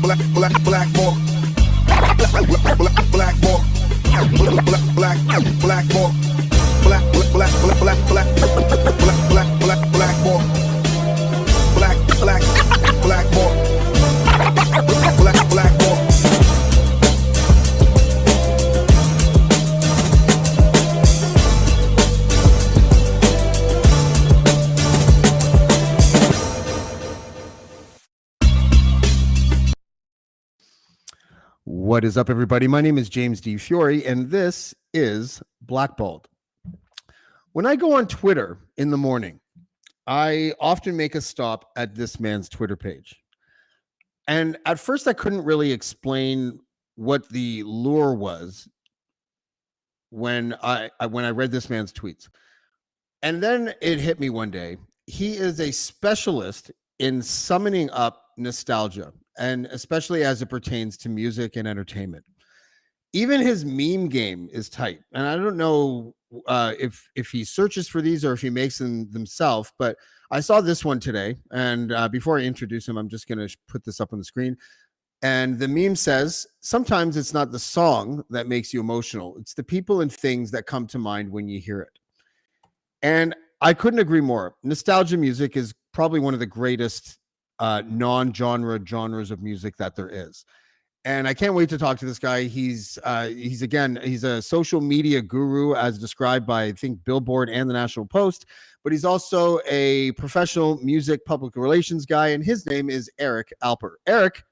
Blackballed. Blackballed. Blackballed. Blackballed. What is up, everybody? My name is James D. Fiore, and this is Blackballed. When I go on Twitter in the morning, I often make a stop at this man's Twitter page. And at first, I couldn't really explain what the lure was when I read this man's tweets. And then it hit me one day. He is a specialist in summoning up nostalgia, and especially as it pertains to music and entertainment. Even his meme game is tight, and I don't know if he searches for these or if he makes them himself. But I saw this one today, and before I introduce him, I'm just going to put this up on the screen. And the meme says, "Sometimes it's not the song that makes you emotional; it's the people and things that come to mind when you hear it." And I couldn't agree more. Nostalgia music is probably one of the greatest non-genre genres of music that there is. And I can't wait to talk to this guy. He's a social media guru as described by, I think, Billboard and the National Post, but he's also a professional music public relations guy, and his name is Eric Alper. Eric,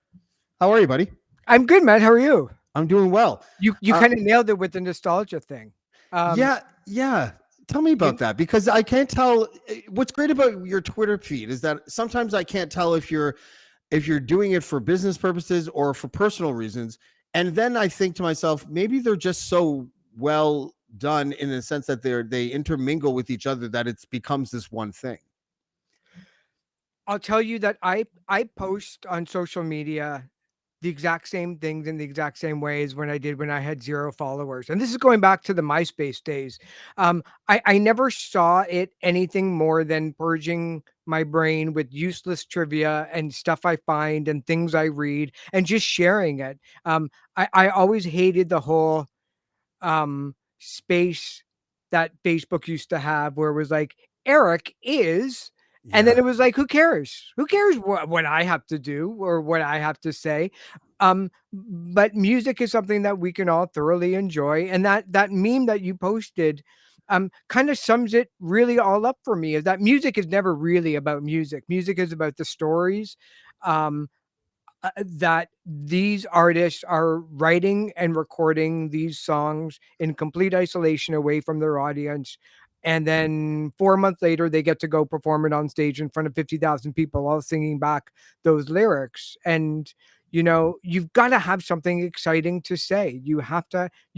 how are you, buddy? I'm good, man. How are you? I'm doing well. You kind of nailed it with the nostalgia thing. Yeah. Tell me about that, because I can't tell. What's great about your Twitter feed is that sometimes I can't tell if you're doing it for business purposes or for personal reasons. And then I think to myself, maybe they're just so well done in the sense that they intermingle with each other that it becomes this one thing. I'll tell you that I post on social media the exact same things in the exact same ways when I had 0 followers. And this is going back to the MySpace days. I never saw it anything more than purging my brain with useless trivia and stuff I find and things I read and just sharing it. I always hated the whole space that Facebook used to have where it was like, Eric is... And then it was like, who cares? Who cares what I have to do or what I have to say? But music is something that we can all thoroughly enjoy. And that meme that you posted kind of sums it really all up for me, is that music is never really about music. Music is about the stories that these artists are writing and recording these songs in complete isolation away from their audience. And then 4 months later, they get to go perform it on stage in front of 50,000 people, all singing back those lyrics. And, you've got to have something exciting to say. You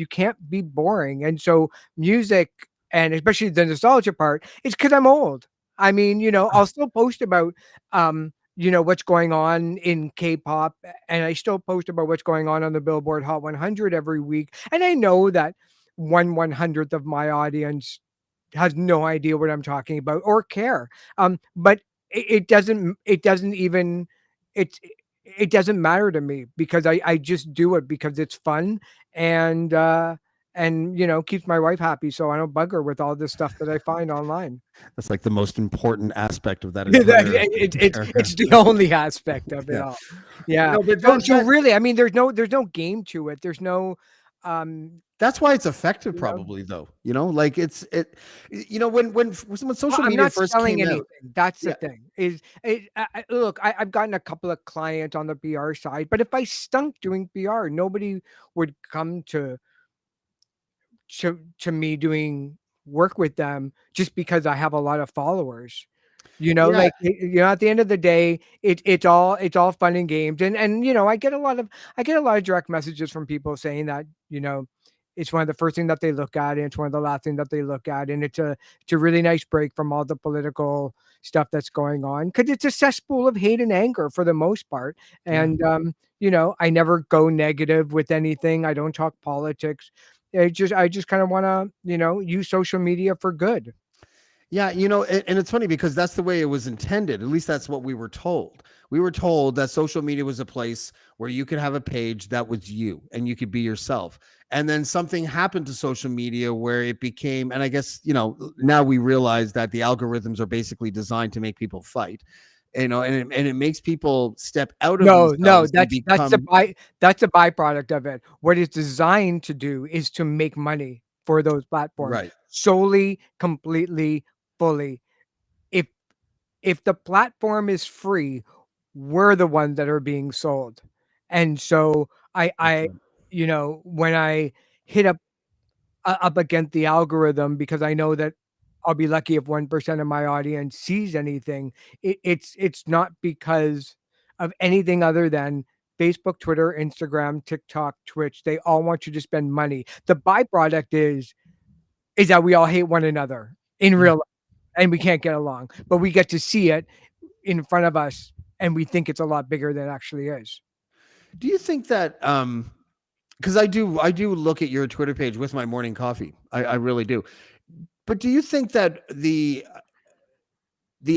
can't be boring. And so music, and especially the nostalgia part, it's because I'm old. I mean, I'll still post about, what's going on in K-pop, and I still post about what's going on the Billboard Hot 100 every week. And I know that 1/100th of my audience has no idea what I'm talking about or care. But it doesn't matter to me, because I just do it because it's fun and keeps my wife happy, so I don't bug her with all this stuff that I find online. That's like the most important aspect of that. It's the only aspect of it all. Yeah. No, so really, I mean, there's no game to it. There's no that's why it's effective, probably, though. When social media first came out. That's the thing. Look, I've gotten a couple of clients on the PR side, but if I stunk doing PR, nobody would come to me doing work with them just because I have a lot of followers. At the end of the day, it's all fun and games. And I get a lot of direct messages from people saying that, it's one of the first things that they look at, and it's one of the last things that they look at. And it's a really nice break from all the political stuff that's going on, because it's a cesspool of hate and anger for the most part. And, I never go negative with anything. I don't talk politics. I just kind of want to, use social media for good. Yeah, and it's funny because that's the way it was intended. At least that's what we were told. We were told that social media was a place where you could have a page that was you and you could be yourself. And then something happened to social media where it became, and I guess, now we realize that the algorithms are basically designed to make people fight, and it makes people step out of No, themselves and become that's a byproduct of it. What it's designed to do is to make money for those platforms right. solely, completely, fully. If if the platform is free, we're the ones that are being sold. And so That's right. when I hit up against the algorithm because I know that I'll be lucky if 1% of my audience sees anything. It's not because of anything other than Facebook, Twitter, Instagram, TikTok, Twitch. They all want you to spend money. The byproduct is that we all hate one another in Yeah. real life and we can't get along, but we get to see it in front of us and we think it's a lot bigger than it actually is. Do you think that because I do look at your Twitter page with my morning coffee. I really do. But do you think that the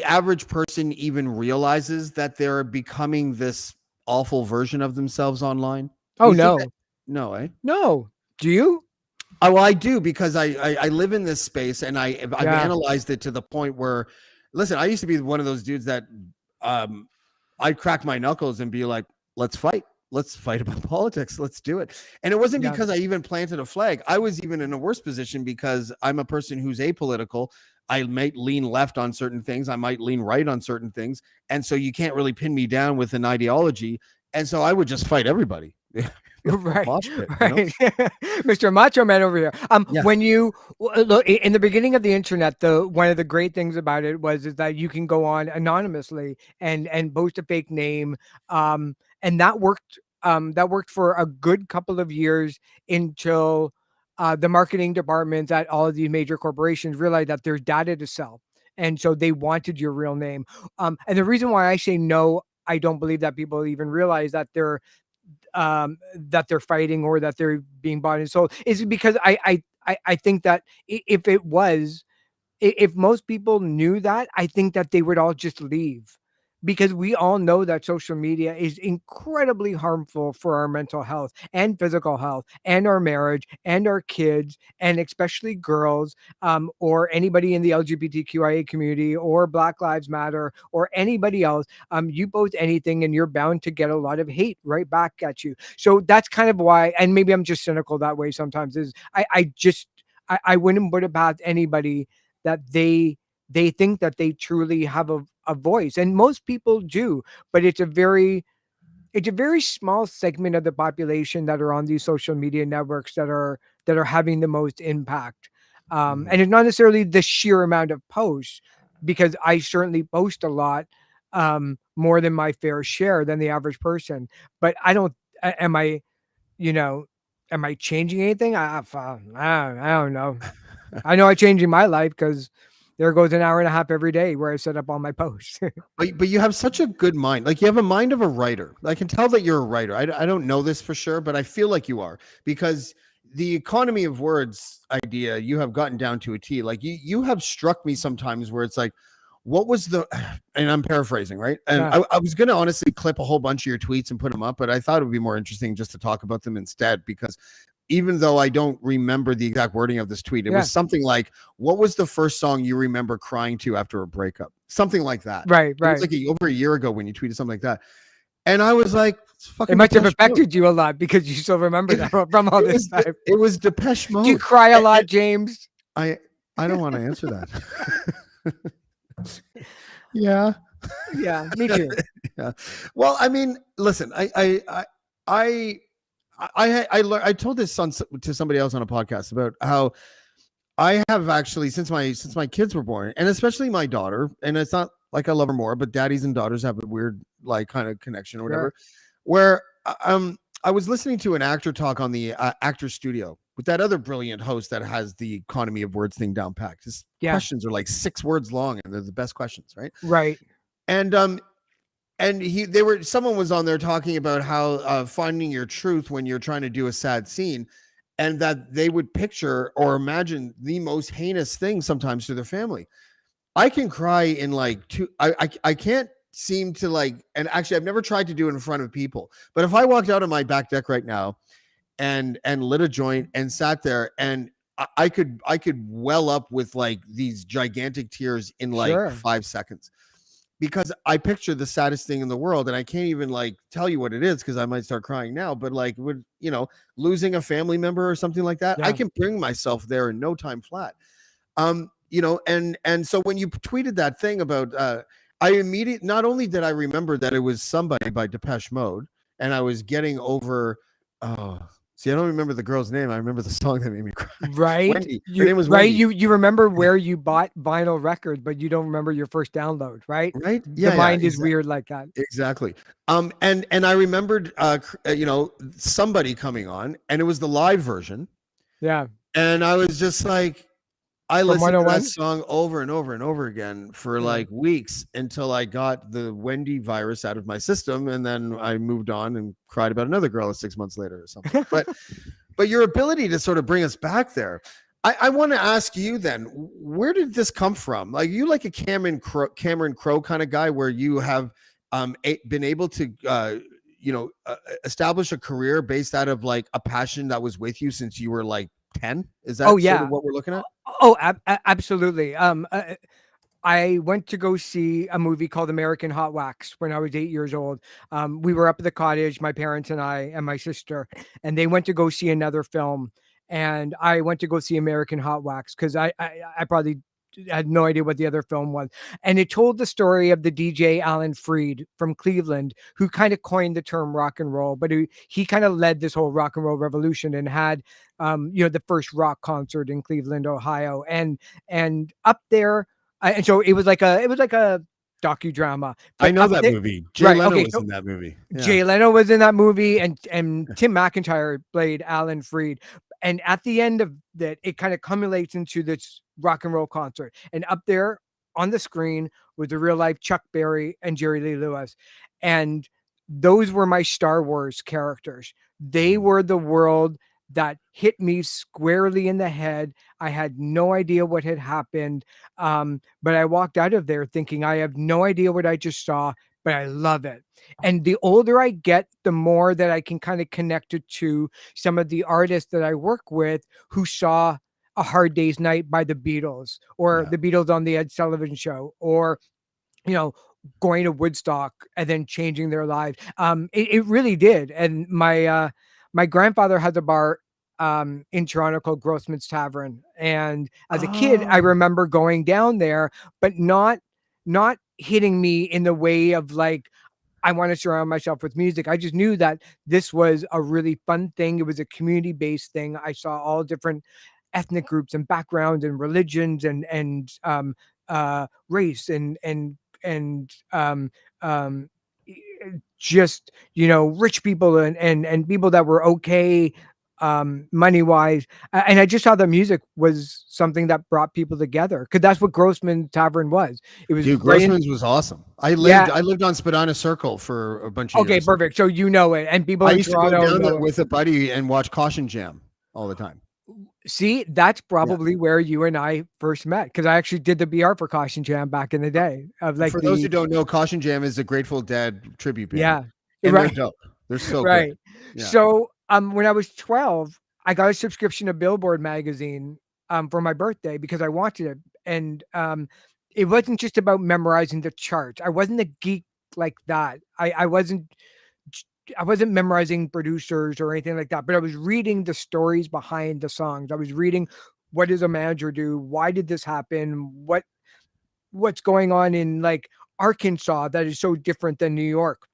average person even realizes that they're becoming this awful version of themselves online? Do Oh you think that? no. No, eh? No. Do you? Oh, well, I do because I live in this space and I've Yeah. analyzed it to the point where, listen, I used to be one of those dudes that um, I'd crack my knuckles and be like, let's fight. Let's fight about politics. Let's do it. And it wasn't Yeah. because I even planted a flag. I was even in a worse position because I'm a person who's apolitical. I might lean left on certain things. I might lean right on certain things. And so you can't really pin me down with an ideology. And so I would just fight everybody. Right, Mosh pit, right. Mr. Macho Man over here. Yeah. When you look in the beginning of the internet, the one of the great things about it is that you can go on anonymously and post a fake name, and that worked. That worked for a good couple of years until the marketing departments at all of these major corporations realized that there's data to sell, and so they wanted your real name. And the reason why I say no, I don't believe that people even realize that they're fighting or that they're being bought and sold is because I think that if it was if most people knew that, I think that they would all just leave because we all know that social media is incredibly harmful for our mental health and physical health and our marriage and our kids and especially girls, or anybody in the LGBTQIA community or Black Lives Matter or anybody else. You post anything and you're bound to get a lot of hate right back at you. So that's kind of why, and maybe I'm just cynical that way sometimes, is I wouldn't put it past anybody that they think that they truly have a voice, and most people do, but it's a very small segment of the population that are on these social media networks that are having the most impact. Mhm. And it's not necessarily the sheer amount of posts, because I certainly post a lot, more than my fair share than the average person. But I don't. Am I? You know, am I changing anything? I don't know. I know I'm changing my life because there goes an hour and a half every day where I set up all my posts. But you have such a good mind. Like you have a mind of a writer. I can tell that you're a writer. I don't know this for sure, but I feel like you are because the economy of words idea you have gotten down to a T. Like you have struck me sometimes where it's like, what was the and I'm paraphrasing, right? And Yeah. I was gonna honestly clip a whole bunch of your tweets and put them up, but I thought it would be more interesting just to talk about them instead because even though I don't remember the exact wording of this tweet, it Yeah. was something like, "What was the first song you remember crying to after a breakup?" Something like that. Right, It was right. like over a year ago when you tweeted something like that, and I was like, "It's It fucking must have Depeche Mode." affected you a lot because you still remember It, that from all it this was time. it was Depeche Do you Mode. cry a lot, And James? I I don't want to answer that. Yeah. Yeah, me too. Yeah. Well, I mean, listen, I I told this to somebody else on a podcast about how I have actually since my kids were born, and especially my daughter, and it's not like I love her more, but daddies and daughters have a weird like kind of connection or Sure. whatever. Where I was listening to an actor talk on the Actor Studio with that other brilliant host that has the economy of words thing down packed. His Yeah, questions are like 6 words long, and they're the best questions, right? right. And someone was on there talking about how finding your truth when you're trying to do a sad scene, and that they would picture or imagine the most heinous thing sometimes to their family. I can cry in like two. I can't seem to like. And actually, I've never tried to do it in front of people. But if I walked out on my back deck right now and lit a joint and sat there and I could well up with like these gigantic tears in like Sure. 5 seconds because I picture the saddest thing in the world and I can't even like tell you what it is because I might start crying now. But like, would losing a family member or something like that, I Yeah. can bring myself there in no time flat. And so when you tweeted that thing about, I immediately, not only did I remember that it was Somebody by Depeche Mode, and I was getting over, oh, see, I don't remember the girl's name. I remember the song that made me cry. Right. Wendy. Her name was Wendy. You remember where you bought vinyl records, but you don't remember your first download, right? Right. The mind is weird like that. Exactly. And I remembered, Somebody coming on, and it was the live version. Yeah. And I was just like, I From listened to 101? that song over and over and over again for like weeks until I got the Wendy virus out of my system, and then I moved on and cried about another girl 6 months later or something. But your ability to sort of bring us back there, I want to ask you then, where did this come from? Like, you like a Cameron Crowe kind of guy, where you have been able to establish a career based out of like a passion that was with you since you were like 10? Is that Oh, sort yeah. of what we're looking at? Oh, absolutely. I went to go see a movie called American Hot Wax when I was 8 years old. We were up at the cottage, my parents and I and my sister, and they went to go see another film. And I went to go see American Hot Wax because I probably had no idea what the other film was. And it told the story of the DJ Alan Freed from Cleveland, who kind of coined the term rock and roll, but he kind of led this whole rock and roll revolution and had the first rock concert in Cleveland, Ohio. And up there, and so it was like a docudrama. I know that movie. Jay Leno was in that movie. Yeah. Jay Leno was in that movie, and Tim McIntyre played Alan Freed. And at the end of that, it kind of culminates into this rock and roll concert. And up there on the screen was the real life Chuck Berry and Jerry Lee Lewis. And those were my Star Wars characters. They were the world that hit me squarely in the head. I had no idea what had happened. But I walked out of there thinking, I have no idea what I just saw, but I love it. And the older I get, the more that I can kind of connect it to some of the artists that I work with who saw A Hard Day's Night by the Beatles, or the Beatles on the Ed Sullivan Show, or, going to Woodstock and then changing their lives. It really did. And my grandfather had a bar in Toronto called Grossman's Tavern. And as a kid, I remember going down there, but not hitting me in the way of like, I want to surround myself with music. I just knew that this was a really fun thing. It was a community-based thing. I saw all different ethnic groups and backgrounds and religions and race and just rich people and people that were okay money wise, and I just saw that music was something that brought people together, because that's what Grossman Tavern was. It was Grossman's was awesome. I lived on Spadina Circle for a bunch of years. Okay, perfect. So it, and people I in used Toronto to go down there with a buddy and watch Caution Jam all the time. See, that's probably where you and I first met, because I actually did the BR for Caution Jam back in the day. For those who don't know, Caution Jam is a Grateful Dead tribute band. Yeah, and they're dope. They're so right. Good. Yeah. So when I was 12, I got a subscription to Billboard magazine for my birthday because I wanted it. And it wasn't just about memorizing the charts. I wasn't a geek like that. I wasn't memorizing producers or anything like that, but I was reading the stories behind the songs. I was reading, what does a manager do? Why did this happen? What's going on in like Arkansas that is so different than New York?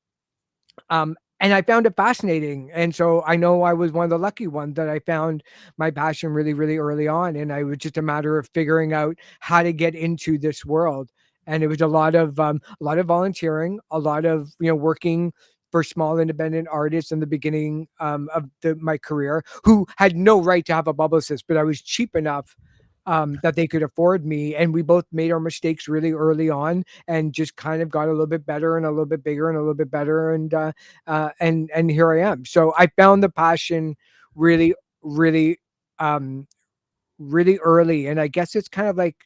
And I found it fascinating. And so I know I was one of the lucky ones that I found my passion really, really early on. And it was just a matter of figuring out how to get into this world. And it was a lot of volunteering, a lot of, working for small independent artists in the beginning of my career, who had no right to have a publicist, but I was cheap enough that they could afford me. And we both made our mistakes really early on and just kind of got a little bit better and a little bit bigger and a little bit better. And here I am. So I found the passion really, really, really early. And I guess it's kind of like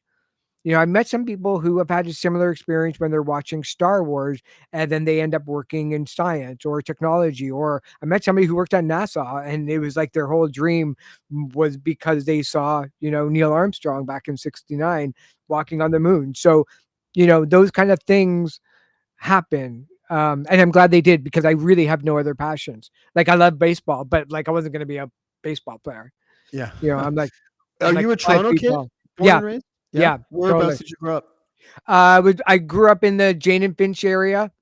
I met some people who have had a similar experience when they're watching Star Wars, and then they end up working in science or technology. Or I met somebody who worked at NASA, and it was like their whole dream was because they saw, Neil Armstrong back in '69 walking on the moon. So, those kind of things happen. And I'm glad they did, because I really have no other passions. Like, I love baseball, but like I wasn't going to be a baseball player. Yeah. I'm like, Are you a 5 Toronto feet kid? tall. Born Yeah, and raised? Yeah. yeah, Whereabouts totally. did you grow up? I grew up in the Jane and Finch area,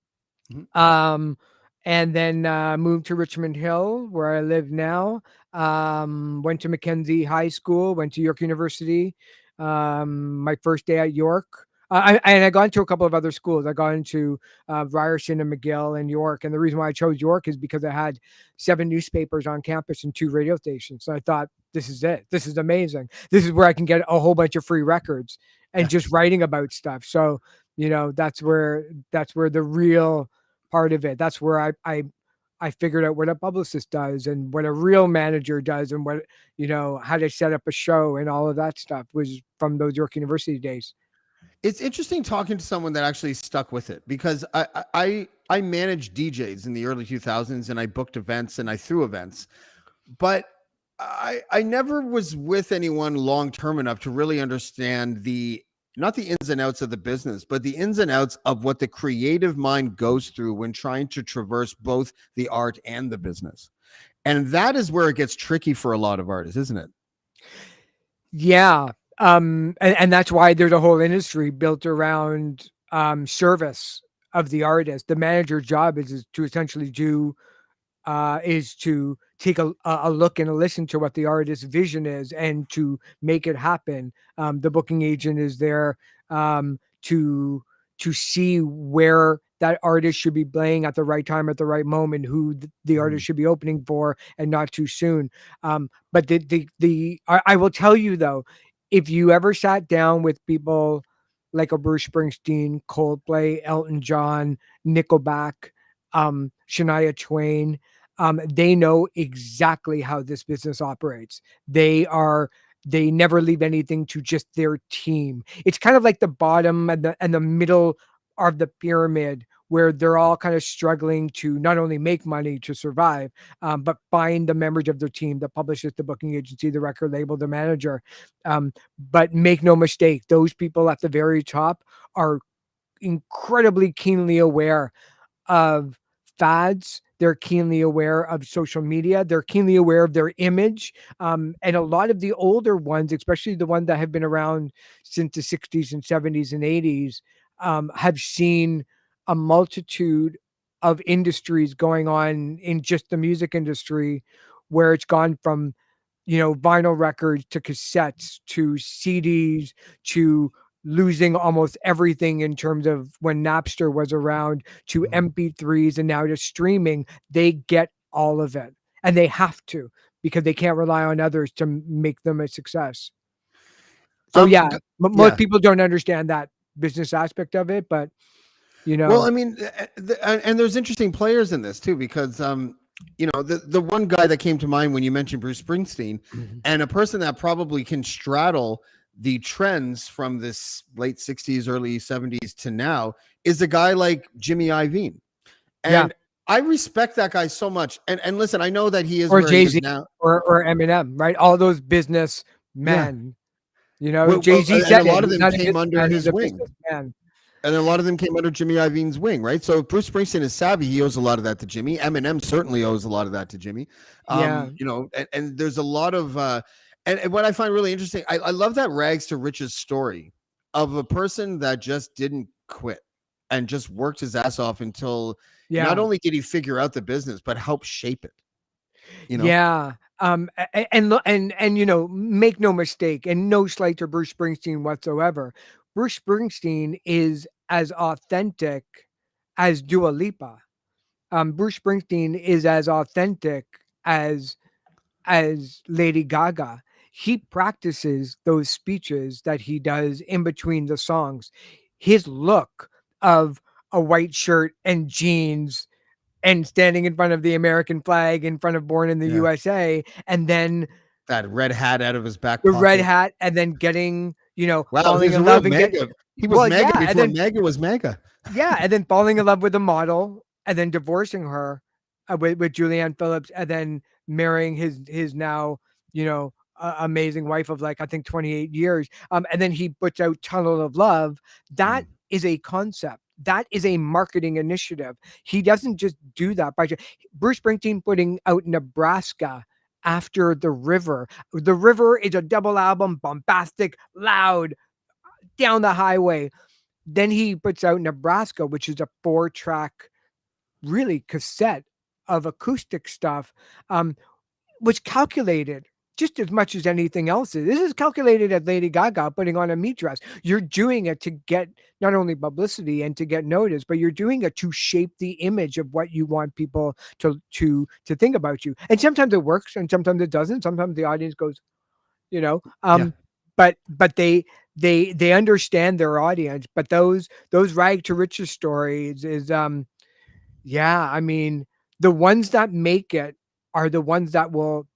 Mhm. um, and then moved to Richmond Hill, where I live now. Went to Mackenzie High School, went to York University. My first day at York. I got into a couple of other schools. I got into Ryerson and McGill and York. And the reason why I chose York is because I had 7 newspapers on campus and 2 radio stations. So I thought, this is it. This is amazing. This is where I can get a whole bunch of free records and just writing about stuff. So, that's where the real part of it. That's where I figured out what a publicist does and what a real manager does, and what, how to set up a show, and all of that stuff was from those York University days. It's interesting talking to someone that actually stuck with it, because I managed DJs in the early 2000s, and I booked events and I threw events, but I never was with anyone long term enough to really understand not the ins and outs of the business, but the ins and outs of what the creative mind goes through when trying to traverse both the art and the business. And that is where it gets tricky for a lot of artists, isn't it? Yeah. And that's why there's a whole industry built around service of the artist. The manager's job is to essentially is to take a look and a listen to what the artist's vision is, and to make it happen. The booking agent is there to see where that artist should be playing at the right time, at the right moment, who the artist should be opening for, and not too soon. But I will tell you though, if you ever sat down with people like a Bruce Springsteen, Coldplay, Elton John, Nickelback, Shania Twain, they know exactly how this business operates. They never leave anything to just their team. It's kind of like the bottom and the middle of the pyramid, where they're all kind of struggling to not only make money to survive, but find the members of their team, the publishers, the booking agency, the record label, the manager. But make no mistake, those people at the very top are incredibly keenly aware of fads. They're keenly aware of social media. They're keenly aware of their image. And a lot of the older ones, especially the ones that have been around since the 60s and 70s and 80s, have seen a multitude of industries going on in just the music industry, where it's gone from, vinyl records to cassettes to CDs to losing almost everything in terms of when Napster was around, to MP3s, and now to streaming. They get all of it, and they have to, because they can't rely on others to make them a success. So yeah, G- most yeah. people don't understand that business aspect of it, but Well, I mean, and there's interesting players in this too, because the one guy that came to mind when you mentioned Bruce Springsteen, and a person that probably can straddle the trends from this late 60s, early 70s to now, is a guy like Jimmy Iovine. yeah, And I respect that guy so much. And listen, I know that he is or where he Jay is Z, now. or Eminem, right? All those business Yeah. men. Well, Jay Z and a said it. lot of He's them not a came under businessman. He's his a wing. businessman. And a lot of them came under Jimmy Iovine's wing, right? So if Bruce Springsteen is savvy, he owes a lot of that to Jimmy. Eminem certainly owes a lot of that to Jimmy. Yeah. And there's a lot of and what I find really interesting, I love that rags to riches story of a person that just didn't quit and just worked his ass off until not Yeah. only did he figure out the business, but help shape it. Yeah. Make no mistake, and no slight to Bruce Springsteen whatsoever. Bruce Springsteen is as authentic as Dua Lipa. Bruce Springsteen is as authentic as Lady Gaga. He practices those speeches that he does in between the songs. His look of a white shirt and jeans, and standing in front of the American flag, in front of Born in the Yeah. USA, and then That red hat out of his back the red pocket. hat, and then getting Wow, falling he's a in real love and get mega. He was mega and before then mega was mega. and then falling in love with a model, and then divorcing her with Julianne Phillips, and then marrying his now amazing wife of like I think 28 years. And then he puts out Tunnel of Love. That Mm. is a concept. That is a marketing initiative. He doesn't just do that by Bruce Springsteen putting out Nebraska after The River. The River is a double album, bombastic, loud, down the highway. Then he puts out Nebraska, which is a 4-track, really cassette of acoustic stuff, was calculated just as much as anything else is. This is calculated at Lady Gaga putting on a meat dress. You're doing it to get not only publicity and to get noticed, but you're doing it to shape the image of what you want people to think about you. And sometimes it works, and sometimes it doesn't. Sometimes the audience goes, you know, Yeah. but they understand their audience. But those rag to riches stories is yeah, I mean, the ones that make it are the ones that will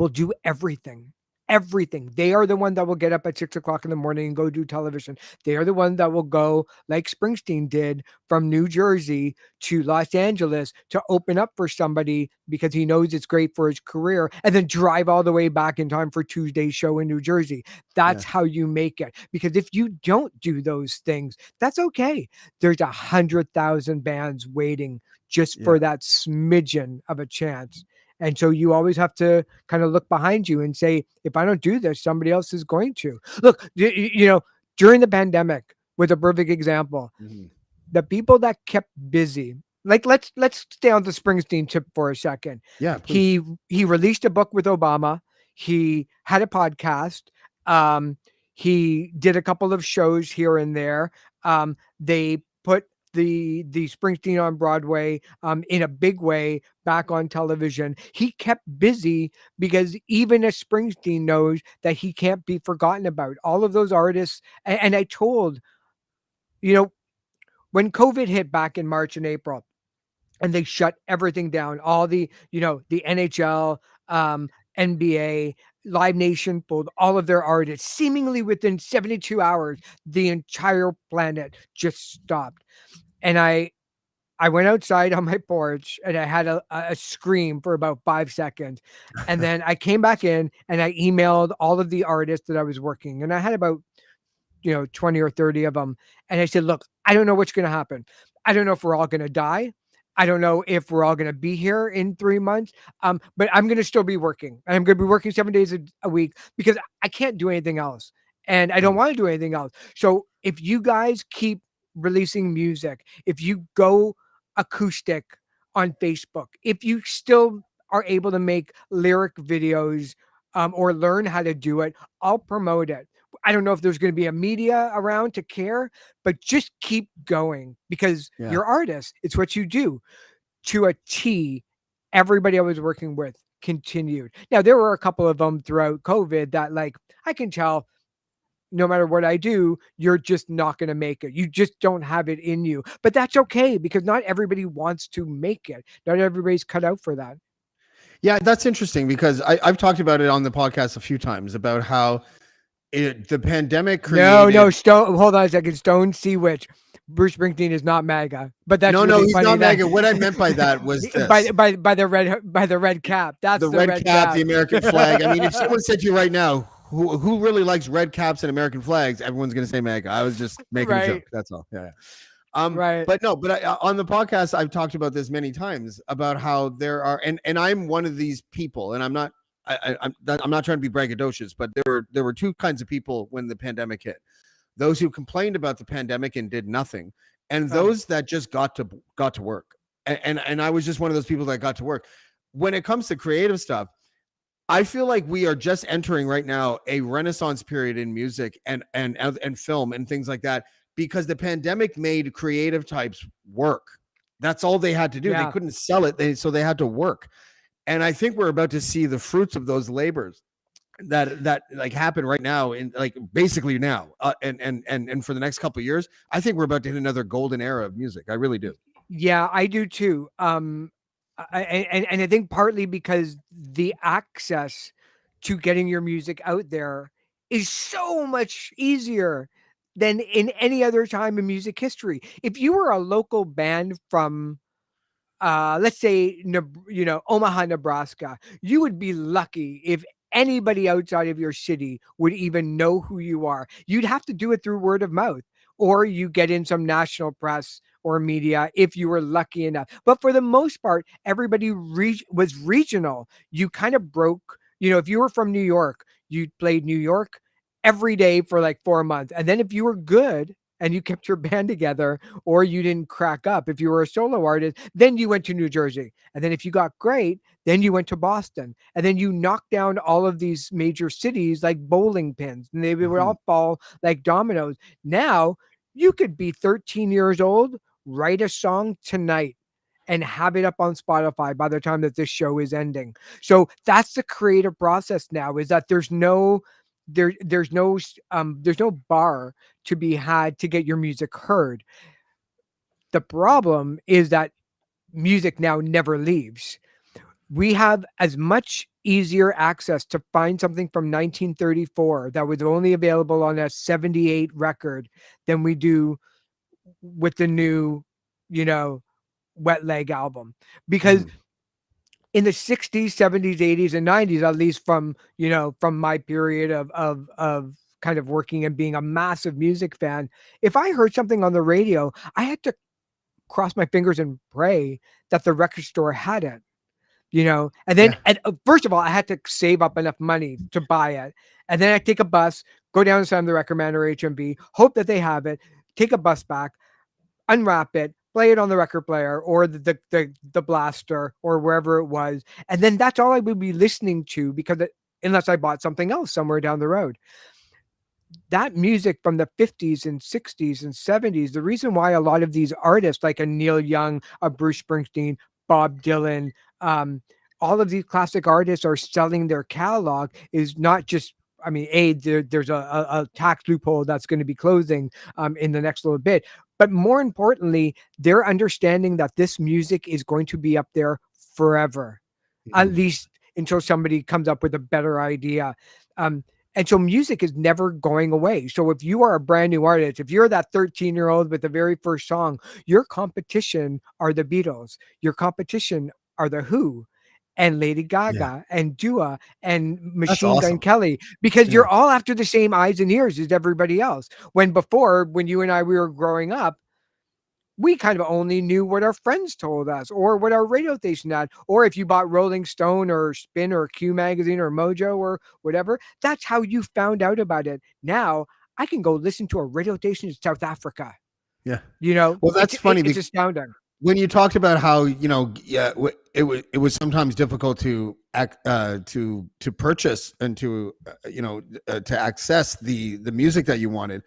do everything. Everything. They are the one that will get up at 6 o'clock in the morning and go do television. They are the one that will go, like Springsteen did, from New Jersey to Los Angeles to open up for somebody because he knows it's great for his career, and then drive all the way back in time for Tuesday's show in New Jersey. That's Yeah. how you make it. Because if you don't do those things, that's okay. There's 100,000 bands waiting just Yeah. for that smidgen of a chance. And so you always have to kind of look behind you and say, if I don't do this, somebody else is going to. Look, during the pandemic was a perfect example. Mhm. The people that kept busy, like let's stay on the Springsteen tip for a second. Yeah, please. He released a book with Obama. He had a podcast. Um, he did a couple of shows here and there. They put the Springsteen on Broadway in a big way back on television. He kept busy because even as Springsteen knows that he can't be forgotten about. All of those artists, and I told, when COVID hit back in March and April, and they shut everything down, all the NHL, NBA, Live Nation pulled all of their artists seemingly within 72 hours. The entire planet just stopped. And I went outside on my porch and I had a scream for about 5 seconds. And then I came back in and I emailed all of the artists that I was working. And I had about 20 or 30 of them. And I said, look, I don't know what's going to happen. I don't know if we're all going to die. I don't know if we're all going to be here in 3 months. But I'm going to still be working. And I'm going to be working 7 days a week because I can't do anything else. And I don't Mm. want to do anything else. So if you guys keep releasing music, if you go acoustic on Facebook, if you still are able to make lyric videos or learn how to do it, I'll promote it. I don't know if there's going to be a media around to care, but just keep going because Yeah. you're artists. It's what you do. To a T, everybody I was working with continued. Now, there were a couple of them throughout COVID that, like, I can tell no matter what I do, you're just not going to make it. You just don't have it in you. But that's okay because not everybody wants to make it. Not everybody's cut out for that. Yeah, that's interesting because I've talked about it on the podcast a few times about how the pandemic created. No, Stone. Hold on a second. Stone Sea Witch. Bruce Springsteen is not MAGA, but that's No, really he's funny not that mega. What I meant by that was this. by the red cap. That's The red cap, the American flag. I mean, if someone said to you right now, who really likes red caps and American flags, everyone's going to say MAGA. I was just making a Right. joke. That's all. Yeah. Right. But no, on the podcast, I've talked about this many times about how there are, and I'm one of these people, and I'm not trying to be braggadocious, but there were two kinds of people when the pandemic hit: those who complained about the pandemic and did nothing, and those that just got to work. And I was just one of those people that got to work. When it comes to creative stuff, I feel like we are just entering right now a renaissance period in music and film and things like that, because the pandemic made creative types work. That's all they had to do. Yeah. They couldn't sell it, so they had to work. And I think we're about to see the fruits of those labors that like happen right now, in like basically now, and for the next couple of years. I think we're about to hit another golden era of music. I really do. Yeah, I do too. And I think partly because the access to getting your music out there is so much easier than in any other time in music history. If you were a local band from let's say Omaha, Nebraska, you would be lucky if anybody outside of your city would even know who you are. You'd have to do it through word of mouth, or you get in some national press or media if you were lucky enough. But for the most part, everybody was regional. You kind of broke, if you were from New York, you played New York every day for like 4 months. And then if you were good and you kept your band together, or you didn't crack up, if you were a solo artist, then you went to New Jersey. And then if you got great, then you went to Boston. And then you knocked down all of these major cities like bowling pins, and they would Mhm. all fall like dominoes. Now you could be 13 years old, write a song tonight, and have it up on Spotify by the time that this show is ending. So that's the creative process now, is that there's no bar to be had to get your music heard. The problem is that music now never leaves. We have as much easier access to find something from 1934 that was only available on a 78 record than we do with the new, you know, Wet Leg album. Because Mhm. in the 60s, 70s, 80s, and 90s, at least from my period of kind of working and being a massive music fan, if I heard something on the radio, I had to cross my fingers and pray that the record store had it. And then Yeah. first of all, I had to save up enough money to buy it, and then I take a bus, go down to Sam the Record Man or HMV, hope that they have it, take a bus back, unwrap it, play it on the record player or the blaster or wherever it was, and then that's all I would be listening to, unless I bought something else somewhere down the road. That music from the 50s and 60s and 70s, the reason why a lot of these artists like a Neil Young, a Bruce Springsteen, Bob Dylan, um, all of these classic artists are selling their catalog is not just, I mean, there's a tax loophole that's going to be closing in the next little bit. But more importantly, they're understanding that this music is going to be up there forever, at Mhm. least until somebody comes up with a better idea. Um, and so music is never going away. So if you are a brand new artist, if you're that 13-year-old with the very first song, your competition are the Beatles. Your competition are the Who and Lady Yeah. Gaga and Dua and That's Machine Gun awesome. Kelly, because Yeah. you're all after the same eyes and ears as everybody else. When before, when you and I we were growing up, we kind of only knew what our friends told us or what our radio station had. Or if you bought Rolling Stone or Spin or Q Magazine or Mojo or whatever, that's how you found out about it. Now I can go listen to a radio station in South Africa. Yeah. You know, Well, it's that's funny it's because astounding. when you talked about how yeah, it was sometimes difficult to to purchase and to to access the music that you wanted,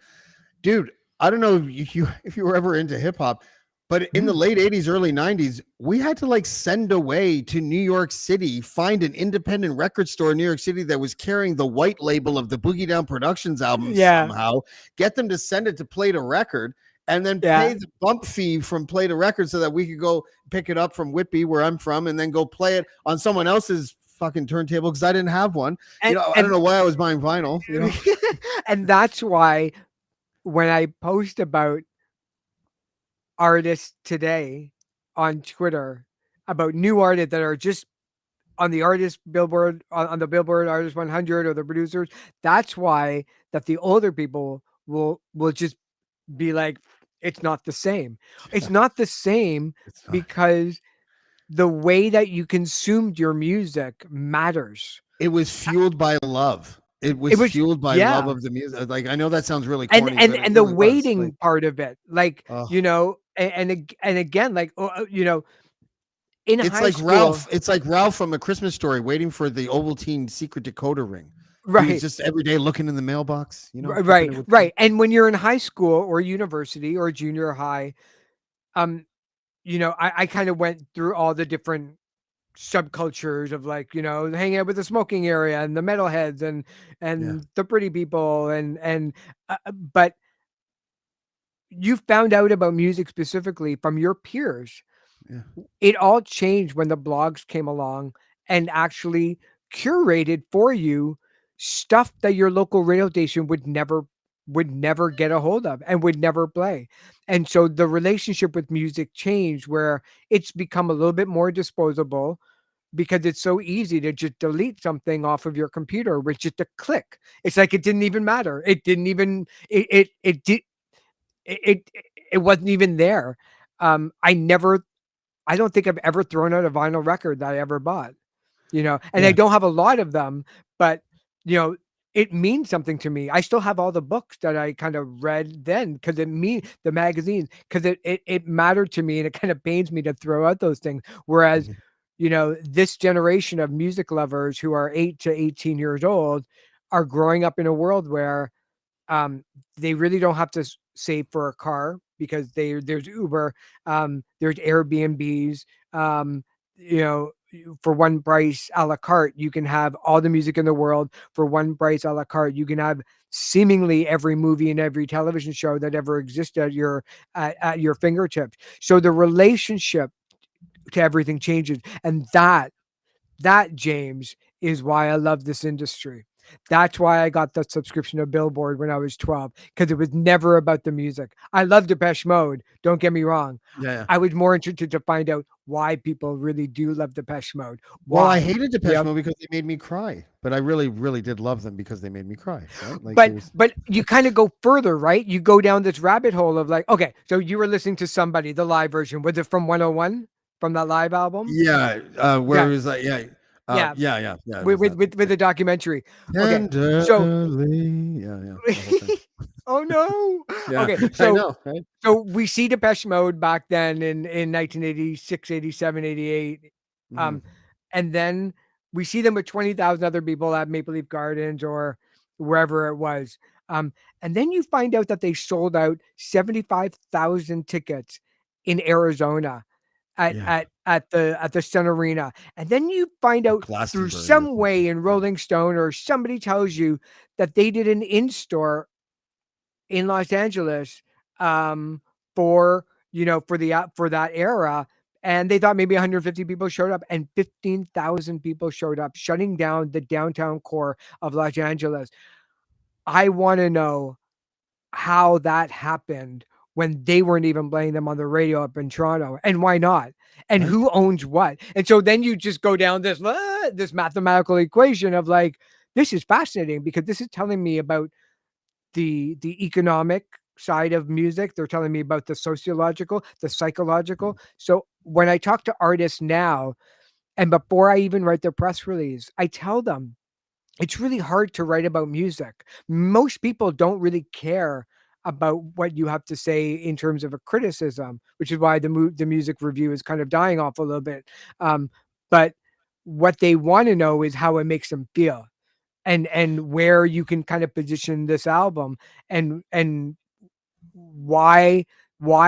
dude. I don't know if you were ever into hip hop, but in the Mm. late 80s, early 90s, we had to like send away to New York City, find an independent record store in New York City that was carrying the white label of the Boogie Down Productions album Yeah, somehow, get them to send it to Play to Record, and then yeah. pay the bump fee from Play to Record so that we could go pick it up from Whitby, where I'm from, and then go play it on someone else's fucking turntable because I didn't have one. And I don't and know why I was buying vinyl. and that's why when I post about artists today on Twitter, about new artists that are just on the artist billboard, on the Billboard Artist 100 or the producers, that's why that the older people will just be like, it's not the same. It's Yeah, not the same it's not. because the way that you consumed your music matters. It was fueled by love. It It was was fueled by love Yeah. of the music. Like, I know that sounds really and corny, and but it and the really was. Like, waiting part of it, like, oh, and again, like, in it's high like school. Ralph. It's like Ralph from A Christmas Story, waiting for the Ovaltine secret decoder ring. He was Right. just every day looking in the mailbox, hoping Right, it would come. right. And when you're in high school or university or junior high, um, I kind of went through all the different subcultures of, like, hanging out with the smoking area and the metalheads and Yeah, the pretty people but you found out about music specifically from your peers. yeah, It all changed when the blogs came along and actually curated for you stuff that your local radio station would never get a hold of and would never play. And so the relationship with music changed, where it's become a little bit more disposable because it's so easy to just delete something off of your computer with just a click. It's like it didn't even matter. It didn't even it did it it, it wasn't even there. I never I don't think I've ever thrown out a vinyl record that I ever bought, and I Yeah. don't have a lot of them, but you know, it means something to me. I still have all the books that I kind of read then because the magazines, because it mattered to me, and it kind of pains me to throw out those things. Whereas, Mhm. this generation of music lovers who are 8 to 18 years old are growing up in a world where um, they really don't have to save for a car because there's Uber, there's Airbnbs, for one price a la carte, you can have all the music in the world for one price a la carte. You can have seemingly every movie and every television show that ever existed at your fingertips. So the relationship to everything changes, and that, James, is why I love this industry. That's why I got the subscription to Billboard when I was 12, because it was never about the music. I love Depeche Mode, don't get me wrong. Yeah, yeah. I was more interested to find out why people really do love Depeche Mode. Well, I Why? hated Depeche Yeah. Mode because they made me cry, but I really, really did love them because they made me cry, right? Like But there's but you kind of go further, right? You go down this rabbit hole of like, okay, so you were listening to somebody, the live version. Was it from 101 from that live album? yeah, where Yeah, it was like, yeah, yeah. yeah, yeah, yeah, it With was with that thing. with, with Yeah. the documentary. Okay, so Tenderly, yeah, yeah, the whole thing. oh no. Yeah, Okay, I so know, right? so we see Depeche Mode back then in 1986, 87, 88. Mhm. Um, and then we see them with 20,000 other people at Maple Leaf Gardens or wherever it was. Um, and then you find out that they sold out 75,000 tickets in Arizona at Yeah, at at the Sun Arena. And then you find out through Glastonbury or some something. way in Yeah. Rolling Stone or somebody tells you that they did an in-store in Los Angeles, um, for that era, and they thought maybe 150 people showed up, and 15,000 people showed up, shutting down the downtown core of Los Angeles. I want to know how that happened when they weren't even playing them on the radio up in Toronto, and why not? And Right? who owns what? And so then you just go down this mathematical equation of like, this is fascinating because this is telling me about the economic side of music. They're telling me about the sociological, the psychological. So when I talk to artists now, and before I even write their press release, I tell them it's really hard to write about music. Most people don't really care about what you have to say in terms of a criticism, which is why the music review is kind of dying off a little bit. But what they want to know is how it makes them feel, and where you can kind of position this album, and why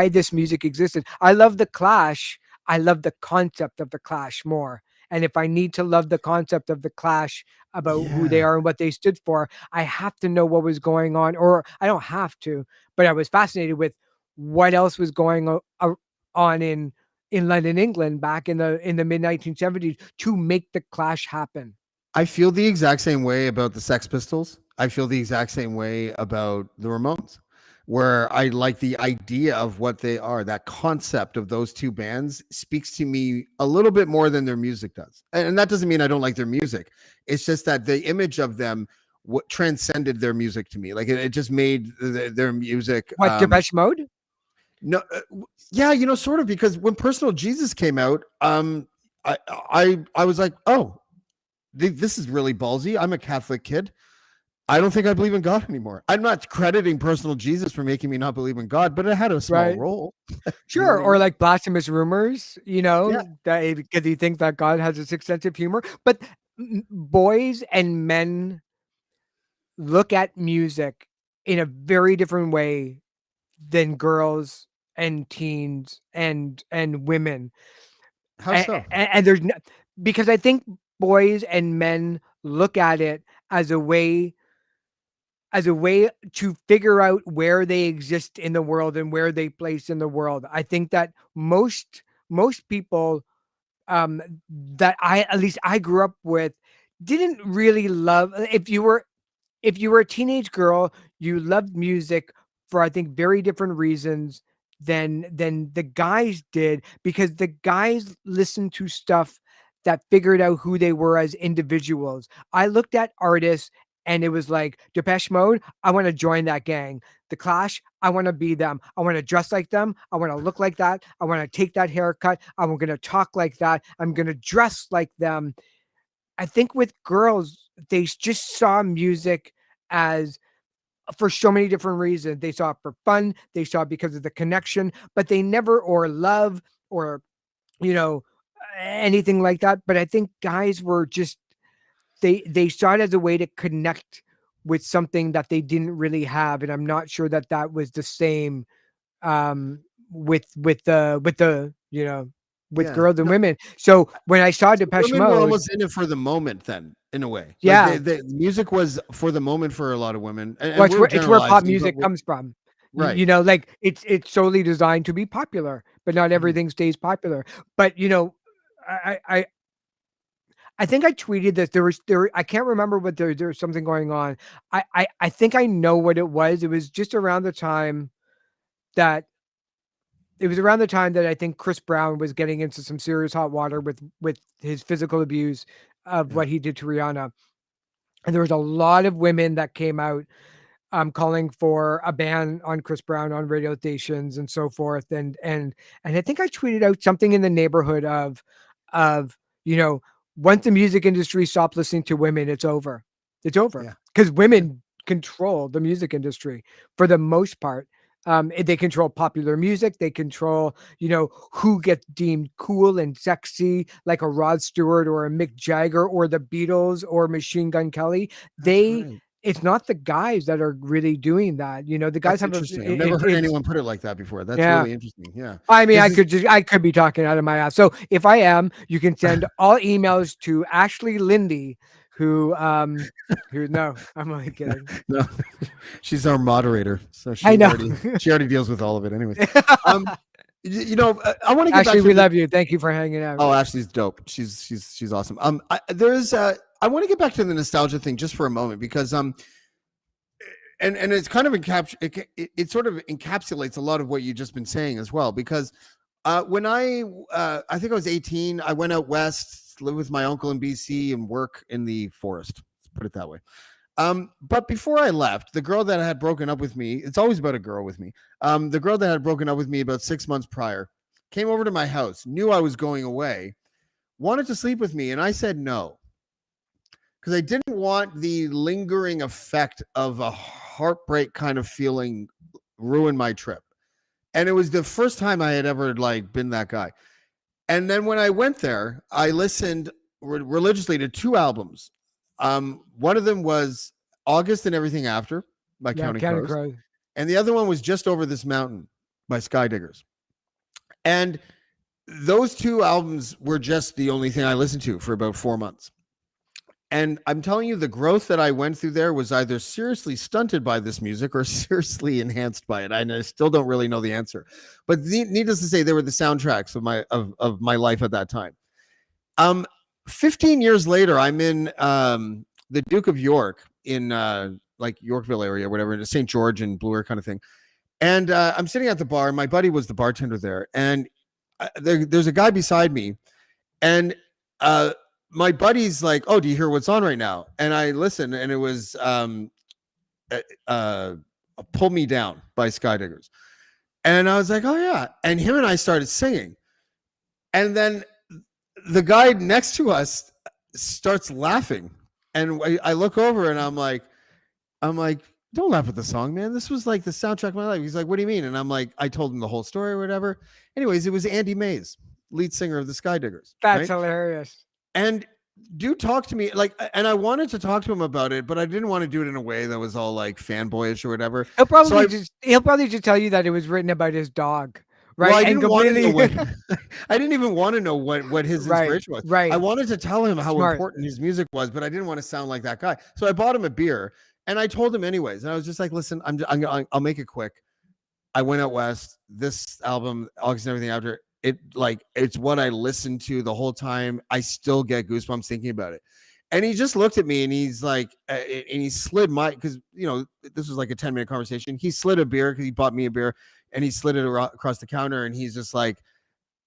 this music existed. I love the Clash. I love the concept of the Clash more. And if I need to love the concept of the Clash about who they Yeah. are and what they stood for, I have to know what was going on, or I don't have to, but I was fascinated with what else was going on in London, England back in the mid 1970s to make the Clash happen. I feel the exact same way about the Sex Pistols. I feel the exact same way about the Ramones, where I like the idea of what they are. That concept of those two bands speaks to me a little bit more than their music does. And that doesn't mean I don't like their music. It's just that the image of them what transcended their music to me. Like it just made their music What, Depeche Mode? no yeah, sort of because when Personal Jesus came out, I was like, "Oh, this is really ballsy. I'm a Catholic kid. I don't think I believe in God anymore." I'm not crediting Personal Jesus for making me not believe in God, but it had a small Right. role. You know Sure, what I or mean? like blasphemous rumors, Yeah. that because he thinks that God has a sick sense of humor. But boys and men look at music in a very different way than girls and teens and women. How so? And there's no, because I think boys and men look at it as a way to figure out where they exist in the world and where they place in the world. I think that most people, that I at least I grew up with, didn't really love. If you were if you were a teenage girl, you loved music for, I think, very different reasons than the guys did, because the guys listened to stuff that figured out who they were as individuals. I looked at artists and it was like Depeche Mode, I want to join that gang. The Clash, I want to be them. I want to dress like them. I want to look like that. I want to take that haircut. I'm going to talk like that. I'm going to dress like them. I think with girls, they just saw music as, for so many different reasons. They saw it for fun, they saw it because of the connection, but they never, or love, or, you know, anything like that. But I think guys were just, they saw it as a way to connect with something that they didn't really have, and I'm not sure that that was the same with the with Yeah. girls and No, women. So when I saw Depeche women were Mode, almost in it for the moment then, in a way. Like yeah, music was for the moment for a lot of women. well, And we're it's where pop generalizing, but music comes from. right. Like it's solely designed to be popular, but not Mhm. everything stays popular. But I I I think I tweeted this. I can't remember, but there was something going on. I think I know what it was. It was just around the time that I think Chris Brown was getting into some serious hot water with his physical abuse of Yeah. what he did to Rihanna. And there was a lot of women that came out calling for a ban on Chris Brown on radio stations and so forth. And I think I tweeted out something in the neighborhood of you know once the music industry stops listening to women, it's over. It's over Yeah. because women control the music industry for the most part. They control popular music. They control, who gets deemed cool and sexy, like a Rod Stewart or a Mick Jagger or the Beatles or Machine Gun Kelly. That's They right. It's not the guys that are really doing that. The guys That's have interesting. I've never heard it's anyone put it like that before. That's yeah. really interesting. Yeah. I mean, Because I could be talking out of my ass. So if I am, you can send all emails to Ashley Lindy, who no, I'm only kidding. no, she's our moderator, so I know. she already deals with all of it, anyways. Um, I want to get back Ashley, to we the. love you. Thank you for hanging out. Oh, Ashley's dope. She's awesome. I want to get back to the nostalgia thing just for a moment because and it's kind of it sort of encapsulates a lot of what you've just been saying as well because when I think I was 18, I went out west, lived with my uncle in BC and work in the forest. Let's put it that way. But before I left, the girl that had broken up with me, it's always about a girl with me. The girl that had broken up with me about 6 months prior came over to my house, knew I was going away, wanted to sleep with me, and I said no. Because I didn't want the lingering effect of a heartbreak kind of feeling ruin my trip. And it was the first time I had ever been that guy. And then when I went there, I listened religiously to two albums. One of them was August and Everything After by Yeah, Counting Counting Crows. Crows. And the other one was Just Over This Mountain by Skydiggers. And those two albums were just the only thing I listened to for about 4 months. And I'm telling you, the growth that I went through there was either seriously stunted by this music or seriously enhanced by it. I still don't really know the answer. But needless to say, they were the soundtracks of my life at that time. 15 years later, I'm in the Duke of York in Yorkville area, whatever, St. George and Bloor kind of thing. And I'm sitting at the bar. My buddy was the bartender there. And there's a guy beside me. And my buddy's like, "Oh, do you hear what's on right now?" And I listened, and it was "Pull Me Down" by Skydiggers. And I was like, "Oh yeah!" And him and I started singing, and then the guy next to us starts laughing, and I look over, and I'm like, "Don't laugh at the song, man. This was like the soundtrack of my life." He's like, "What do you mean?" And I'm like, I told him the whole story or whatever. Anyways, it was Andy Mays, lead singer of the Skydiggers. That's Right? hilarious. And do talk to me and I wanted to talk to him about it, but I didn't want to do it in a way that was all fanboyish or whatever. He'll probably just tell you that it was written about his dog, right? Well, I And didn't want to know completely I didn't even want to know what his right, inspiration was. right. I wanted to tell him how Smart. important his music was, but I didn't want to sound like that guy. So I bought him a beer and I told him anyways. And I was just like, "Listen, I'll make it quick. I went out west. This album, August and Everything After, it's what I listened to the whole time. I still get goosebumps thinking about it." And he just looked at me and he's like, and he slid because, this was like a 10-minute conversation. He slid a beer because he bought me a beer and he slid it across the counter. And he's just like,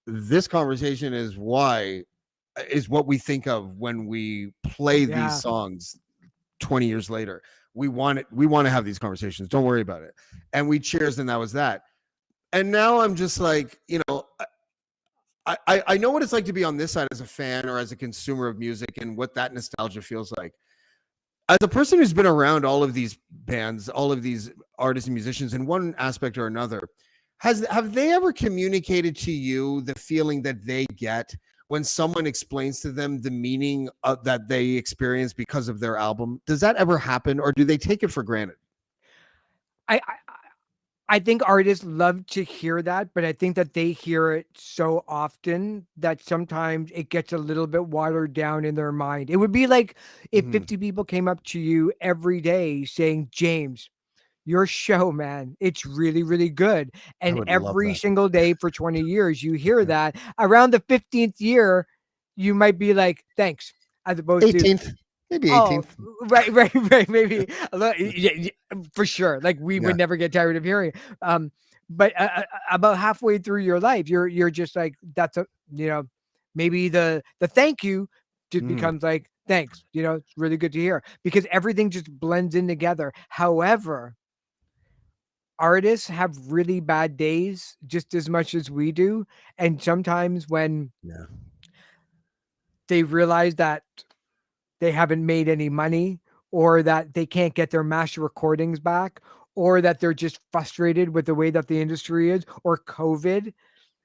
this conversation is what we think of when we play these Yeah. songs 20 years later. We want to have these conversations. Don't worry about it. And we cheers. And that was that. And now I'm just like, I know what it's like to be on this side as a fan or as a consumer of music and what that nostalgia feels like. As a person who's been around all of these bands, all of these artists and musicians in one aspect or another, have they ever communicated to you the feeling that they get when someone explains to them the meaning that they experience because of their album? Does that ever happen, or do they take it for granted? I, I I think artists love to hear that, but I think that they hear it so often that sometimes it gets a little bit watered down in their mind. It would be like if Mhm. 50 people came up to you every day saying, James, your show, man, it's really, really good. I And would love every that. single day for 20 years, you hear Yeah. that. Around the 15th year, you might be like, thanks, as opposed to, 18th, maybe oh, 18th. right, maybe a little, yeah, for sure. Like we Yeah. would never get tired of hearing it. But about halfway through your life, you're just like that's maybe the thank you just Mhm. becomes like thanks. It's really good to hear because everything just blends in together. However, artists have really bad days just as much as we do, and sometimes when Yeah. they realize that they haven't made any money or that they can't get their master recordings back or that they're just frustrated with the way that the industry is or COVID,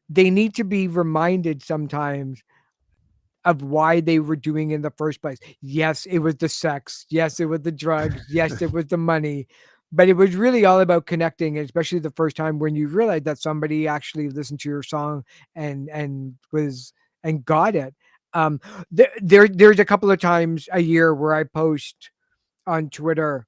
they need to be reminded sometimes of why they were doing in the first place. Yes, it was the sex. Yes, it was the drugs. Yes, it was the money. But it was really all about connecting, especially the first time when you realize that somebody actually listened to your song and got it. There's a couple of times a year where I post on Twitter,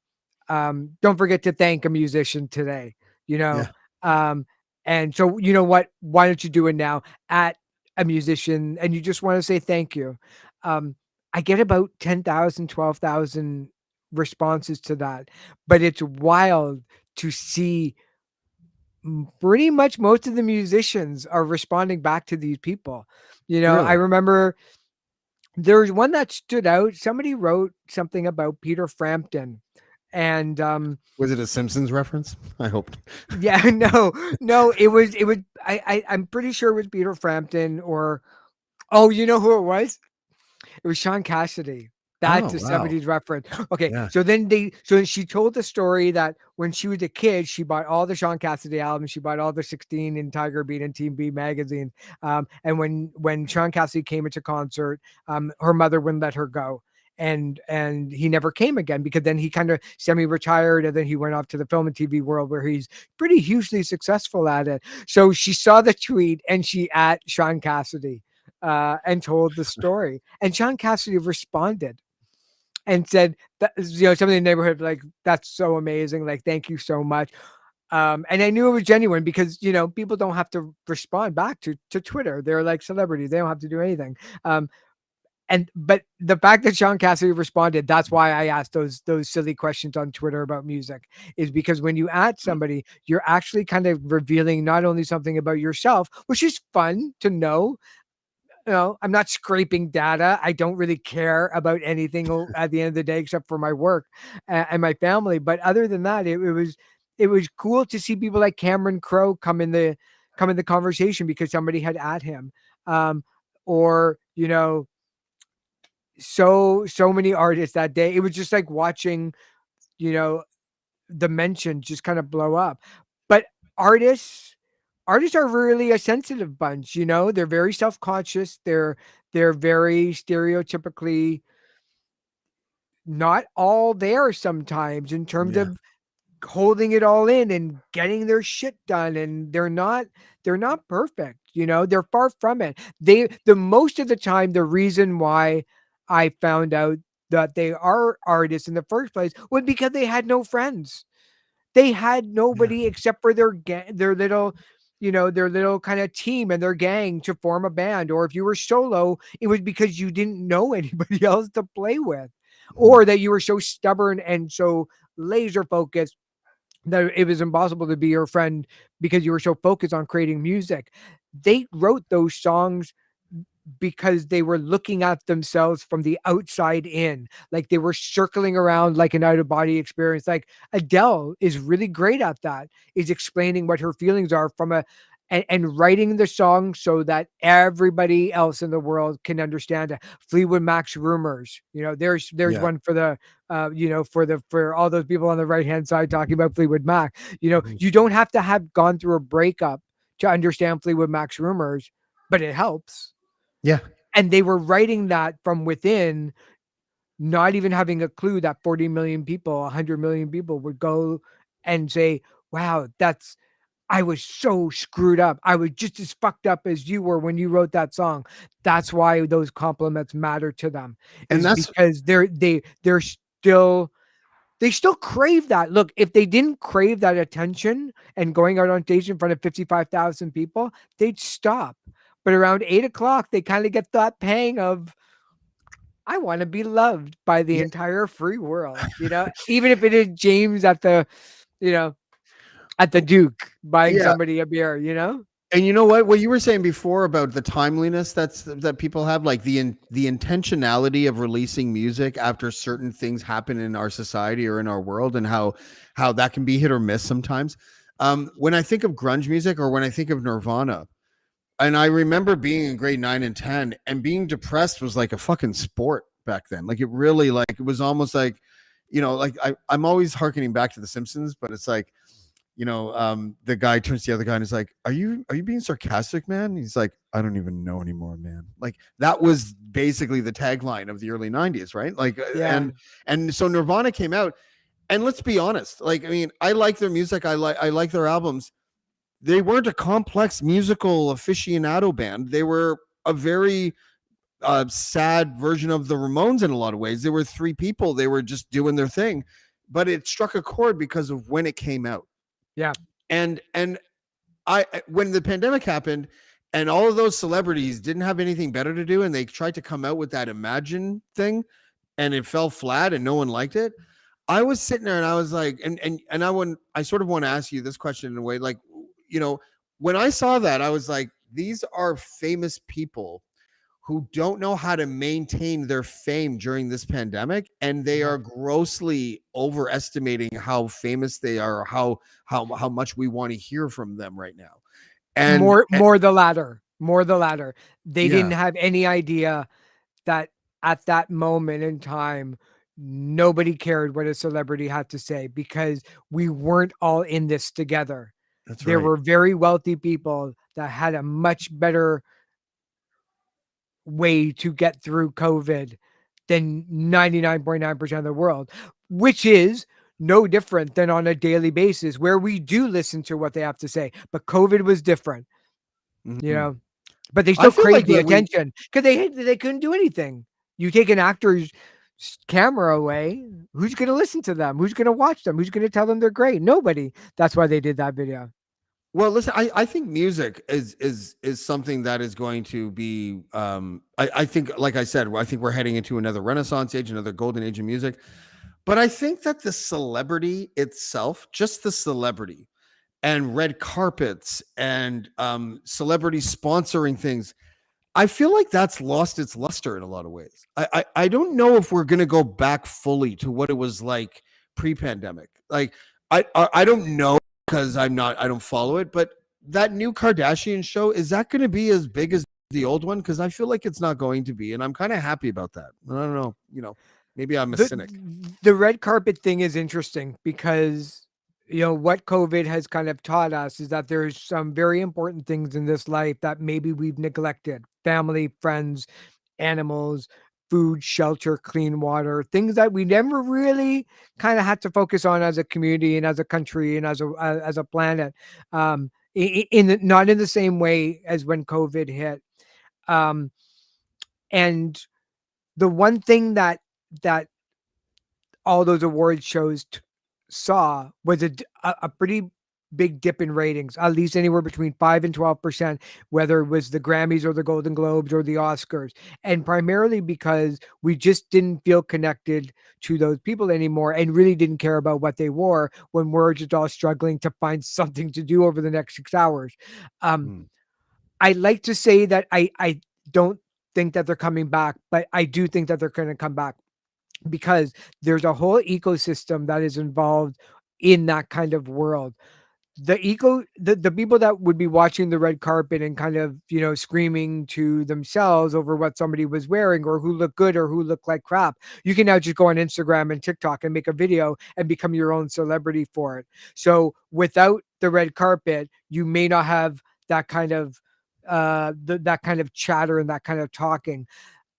don't forget to thank a musician today, you know. Yeah. Um, and so you know what? Why don't you do it now at a musician and you just want to say thank you? Um, I get about 10,000, 12,000 responses to that, but it's wild to see pretty much most of the musicians are responding back to these people. I Really? remember there's one that stood out. Somebody wrote something about Peter Frampton and Was it a Simpsons reference? I hope. yeah, no, it was I'm pretty sure it was Peter Frampton or oh, you know who it was? It was Sean Cassidy. Oh, That's a wow. 70s reference. Okay, Yeah. so she told the story that when she was a kid, she bought all the Sean Cassidy albums. She bought all the 16 in Tiger Beat and Team B magazine. And when Sean Cassidy came into concert, her mother wouldn't let her go. And he never came again because then he kind of semi-retired and then he went off to the film and TV world where he's pretty hugely successful at it. So she saw the tweet and she at Sean Cassidy and told the story. And Sean Cassidy responded and said that something in the neighborhood like that's so amazing, like thank you so much. And I knew it was genuine because people don't have to respond back to Twitter. They're like celebrities; they don't have to do anything. But the fact that Sean Cassidy responded, that's why I asked those silly questions on Twitter about music, is because when you add somebody, you're actually kind of revealing not only something about yourself, which is fun to know. I'm not scraping data. I don't really care about anything at the end of the day except for my work and my family. But other than that, it was cool to see people like Cameron Crowe come in the conversation because somebody had at him, or so many artists that day. It was just like watching you know the mention just kind of blow up. But artists artists are really a sensitive bunch. They're very self-conscious. They're very stereotypically not all there sometimes in terms Yeah. of holding it all in and getting their shit done, and they're not perfect. They're far from it. The most of the time, the reason why I found out that they are artists in the first place was because they had no friends. They had Yeah. nobody except for their little their little kind of team and their gang to form a band. Or if you were solo, it was because you didn't know anybody else to play with, or that you were so stubborn and so laser focused that it was impossible to be your friend because you were so focused on creating music. They wrote those songs because they were looking at themselves from the outside in, like they were circling around like an out of body experience. Like Adele is really great at that, is explaining what her feelings are from a and writing the song so that everybody else in the world can understand it. Fleetwood Mac's Rumors, there's Yeah. one for the for all those people on the right hand side talking about Fleetwood Mac. Mhm. You don't have to have gone through a breakup to understand Fleetwood Mac's Rumors, but it helps. Yeah. And they were writing that from within, not even having a clue that 40 million people, 100 million people would go and say, wow, I was so screwed up. I was just as fucked up as you were when you wrote that song. That's why those compliments matter to them, And is that's because they're still, they still crave that. Look, if they didn't crave that attention and going out on stage in front of 55,000 people, they'd stop. But around 8 o'clock, they kind of get that pang of, I want to be loved by the yeah. entire free world, even if it is James at the, you know, at the Duke buying Yeah. somebody a beer. And you know what you were saying before about the timeliness that people have, like the intentionality of releasing music after certain things happen in our society or in our world, and how that can be hit or miss sometimes. When I think of grunge music, or when I think of Nirvana, and I remember being in grade 9 and 10, and being depressed was like a fucking sport back then. Like, it really, like, it was almost like, like I'm always harkening back to The Simpsons, but it's like, the guy turns to the other guy and is like, are you being sarcastic, man? He's like, I don't even know anymore, man. Like, that was basically the tagline of the early 90s, right? Like, Yeah. and so Nirvana came out, and let's be honest, like, I mean, I like their music, I like their albums. They weren't a complex musical aficionado band. They were a very sad version of the Ramones in a lot of ways. There were three people, they were just doing their thing, but it struck a chord because of when it came out. Yeah. And when the pandemic happened and all of those celebrities didn't have anything better to do, and they tried to come out with that Imagine thing, and it fell flat and no one liked it, I was sitting there and I was like, and I sort of want to ask you this question in a way, like, when I saw that, I was like, these are famous people who don't know how to maintain their fame during this pandemic, and they are grossly overestimating how famous they are, how much we want to hear from them right now. And More the latter. More the latter. They didn't yeah, have any idea that at that moment in time, nobody cared what a celebrity had to say, because we weren't all in this together. that's There right. were very wealthy people that had a much better way to get through COVID than 99.9% of the world, which is no different than on a daily basis where we do listen to what they have to say. But COVID was different, you Mhm. know, but they I still feel crave like the that we attention because they couldn't do anything. You take an actor's camera away, who's going to listen to them? Who's going to watch them? Who's going to tell them they're great? Nobody. That's why they did that video. Well, listen, I think music is something that is going to be I think, like I said, I think we're heading into another renaissance age, another golden age of music. But I think that the celebrity itself, just the celebrity, and red carpets, and celebrities sponsoring things, I feel like that's lost its luster in a lot of ways. I don't know if we're gonna go back fully to what it was like pre-pandemic. Like, I don't know, because I don't follow it, but that new Kardashian show, is that gonna be as big as the old one? Because I feel like it's not going to be, and I'm kind of happy about that. I don't know, maybe I'm a the cynic. the red carpet thing is interesting because what COVID has kind of taught us is that there's some very important things in this life that maybe we've neglected: family, friends, animals, food, shelter, clean water, things that we never really kind of had to focus on as a community and as a country and as a planet, not in the same way as when COVID hit. um and the one thing that all those award shows saw was a pretty big dip in ratings, at least anywhere between 5 and 12%, whether it was the Grammys or the Golden Globes or the Oscars. And primarily because we just didn't feel connected to those people anymore and really didn't care about what they wore when we're just all struggling to find something to do over the next 6 hours. Um, Hmm. I like to say that I don't think that they're coming back, but I do think that they're going to come back because there's a whole ecosystem that is involved in that kind of world. The people that would be watching the red carpet and kind of, screaming to themselves over what somebody was wearing or who looked good or who looked like crap, you can now just go on Instagram and TikTok and make a video and become your own celebrity for it. So without the red carpet, you may not have that kind of that kind of chatter and that kind of talking.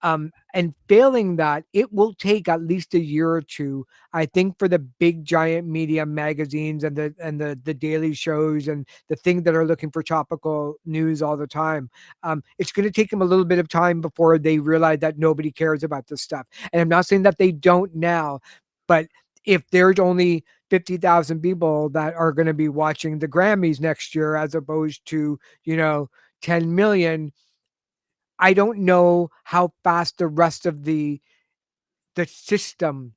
And failing that, it will take at least a year or two, I think, for the big giant media magazines and the daily shows and the thing that are looking for topical news all the time. It's going to take them a little bit of time before they realize that nobody cares about this stuff. And I'm not saying that they don't now, but if there's only 50,000 people that are going to be watching the Grammys next year, as opposed to, 10 million, I don't know how fast the rest of the system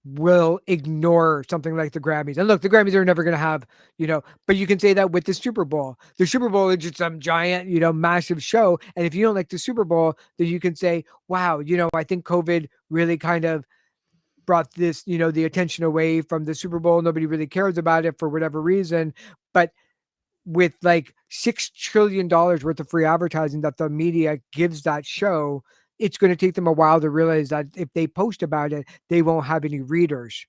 will ignore something like the Grammys. And look, the Grammys are never going to have, but you can say that with the Super Bowl. The Super Bowl is just some giant, massive show. And if you don't like the Super Bowl, then you can say, wow, I think COVID really kind of brought this, the attention away from the Super Bowl. Nobody really cares about it for whatever reason. But with like $6 trillion worth of free advertising that the media gives that show, it's going to take them a while to realize that if they post about it, they won't have any readers.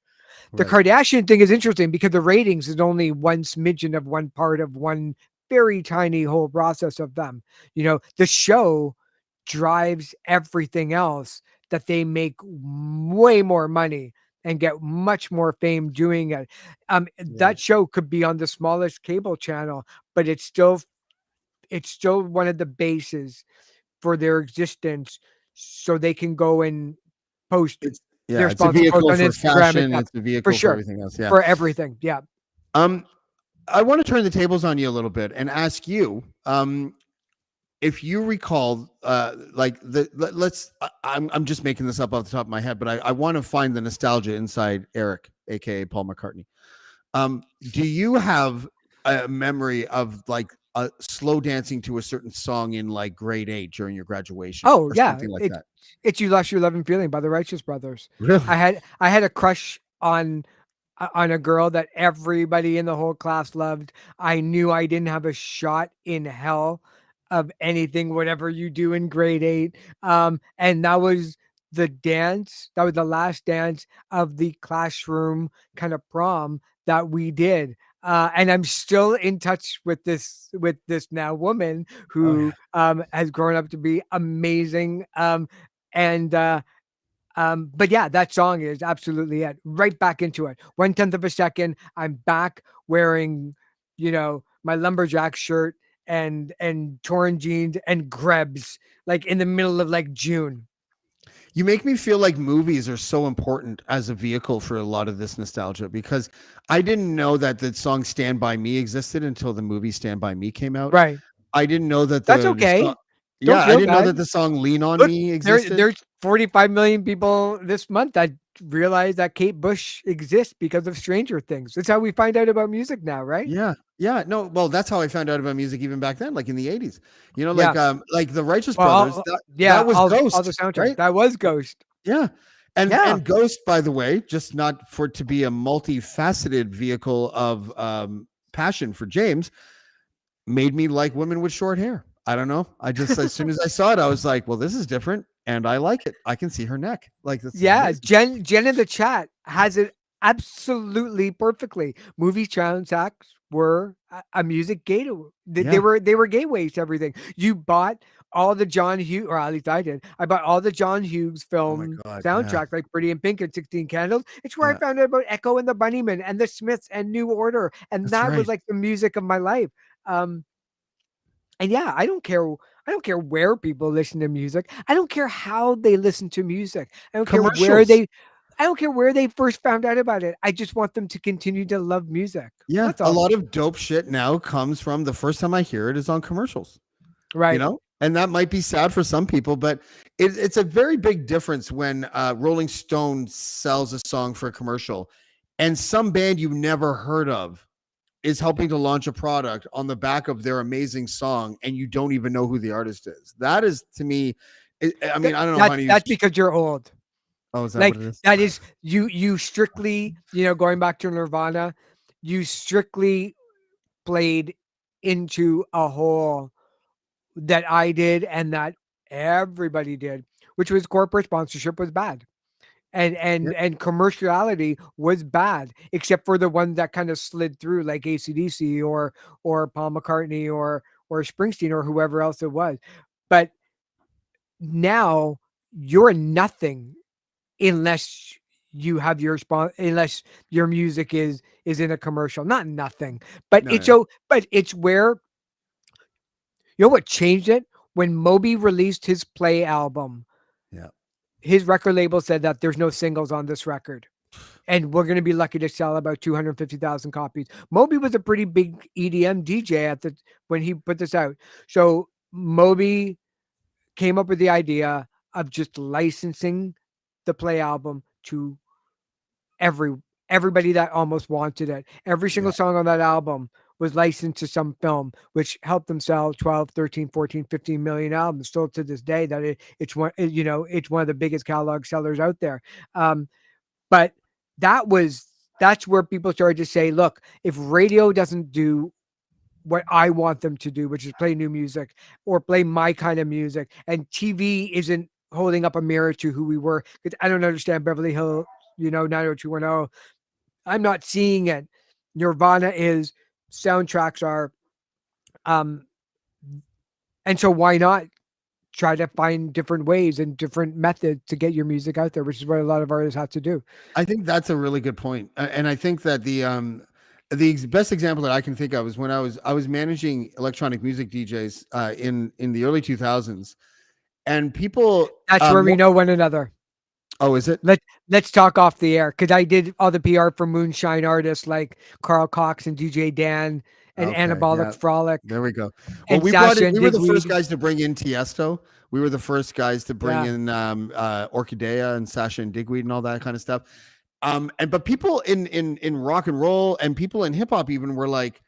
The Right. Kardashian thing is interesting because the ratings is only one smidgen of one part of one very tiny whole process of them. The show drives everything else that they make way more money and get much more fame doing it. Right. That show could be on the smallest cable channel, but it's still one of the bases for their existence, so they can go and post It's their yeah, it's a sponsored post vehicle on for Instagram and fashion. stuff. It's a For vehicle for sure. everything else. Yeah. For everything. Yeah. Um, I want to turn the tables on you a little bit and ask you, if you recall, like let's. I'm just making this up off the top of my head, but I want to find the nostalgia inside Eric, aka Paul McCartney. Do you have a memory of like slow dancing to a certain song in like grade 8 during your graduation Oh or yeah. something like that? It's You Lost Your Loving Feeling by the Righteous Brothers. Really? I had a crush on a girl that everybody in the whole class loved. I knew I didn't have a shot in hell of anything, whatever you do in grade 8. And that was the dance. That was the last dance of the classroom kind of prom that we did. And I'm still in touch with this now woman Oh yeah. who has grown up to be amazing. And But yeah, that song is absolutely it. Right back into it. 1/10 of a second, I'm back wearing, my lumberjack shirt and torn jeans and Grebs, like in the middle of like June. You make me feel like movies are so important as a vehicle for a lot of this nostalgia because I didn't know that the song Stand By Me existed until the movie Stand By Me came out. Right. I didn't know that That's the song, okay. Don't yeah, I feel didn't know bad. that the song Lean on Look, Me existed. there's 45 million people this month that realize that Kate Bush exists because of Stranger Things. That's how we find out about music now, right? Yeah. Yeah. No, well, that's how I found out about music even back then, like in the 80s. Yeah. Like the Righteous Well, Brothers, yeah, that was all the Ghost, soundtrack. right? That was Ghost. Yeah. Yeah. And Ghost, by the way, just not for to be a multifaceted vehicle of passion for James, made me like women with short hair. I don't know. I just as soon as I saw it, I was like, well, this is different and I like it. I can see her neck. Like this is Yeah, amazing. Jen in the chat has it absolutely perfectly. Movie soundtracks were a music gateway. They Yeah. were gateways to everything. You bought all the John Hughes, or at least I did. I bought all the John Hughes Oh my film God. Yeah. soundtrack, like Pretty in Pink and 16 Candles. It's where I Yeah. found out about Echo and the Bunnymen and the Smiths and New Order, and That's that was right. like the music of my life. Um, and yeah, I don't care. I don't care where people listen to music. I don't care how they listen to music. I don't care where Commercials. they I don't care where they first found out about it. I just want them to continue to love music. Yeah, That's a all. lot of dope shit now comes from the first time I hear it is on commercials. Right. And that might be sad for some people, but it's a very big difference when Rolling Stone sells a song for a commercial and some band you've never heard of is helping to launch a product on the back of their amazing song and you don't even know who the artist is. That is, to me, I mean, I don't know how to That's use. because you're old. Oh, is that Like what it is? that is you strictly, going back to Nirvana, you strictly played into a hole that I did and that everybody did, which was corporate sponsorship was bad. And commerciality was bad, except for the one that kind of slid through, like AC/DC or Paul McCartney or Springsteen or whoever else it was. But now you're nothing unless you have unless your music is in a commercial. Not nothing, but No, it's yeah. but it's where what changed it when Moby released his Play album. Yeah. His record label said that there's no singles on this record. And we're going to be lucky to sell about 250,000 copies. Moby was a pretty big EDM DJ when he put this out. So Moby came up with the idea of just licensing the Play album to everybody that almost wanted it. Every single song on that album was licensed to some film, which helped them sell 12, 13, 14, 15 million albums. Still to this day, that it's one, it's one of the biggest catalog sellers out there. But that's where people started to say, look, if radio doesn't do what I want them to do, which is play new music or play my kind of music, and TV isn't holding up a mirror to who we were, because I don't understand Beverly Hills, 90210. I'm not seeing it. Nirvana is, soundtracks are, and so why not try to find different ways and different methods to get your music out there, which is what a lot of artists have to do. I think that's a really good point. And I think that the best example that I can think of is when I was managing electronic music DJs in the early 2000s, and people. That's where we know one another. Oh, is it? Let's talk off the air, because I did all the PR for moonshine artists like Carl Cox and DJ Dan and Anabolic Frolic. There we go. Well, we were the first guys to bring in Tiesto. We were the first guys to bring in Orchidea and Sasha and Digweed and all that kind of stuff. But people in rock and roll and people in hip hop even were like,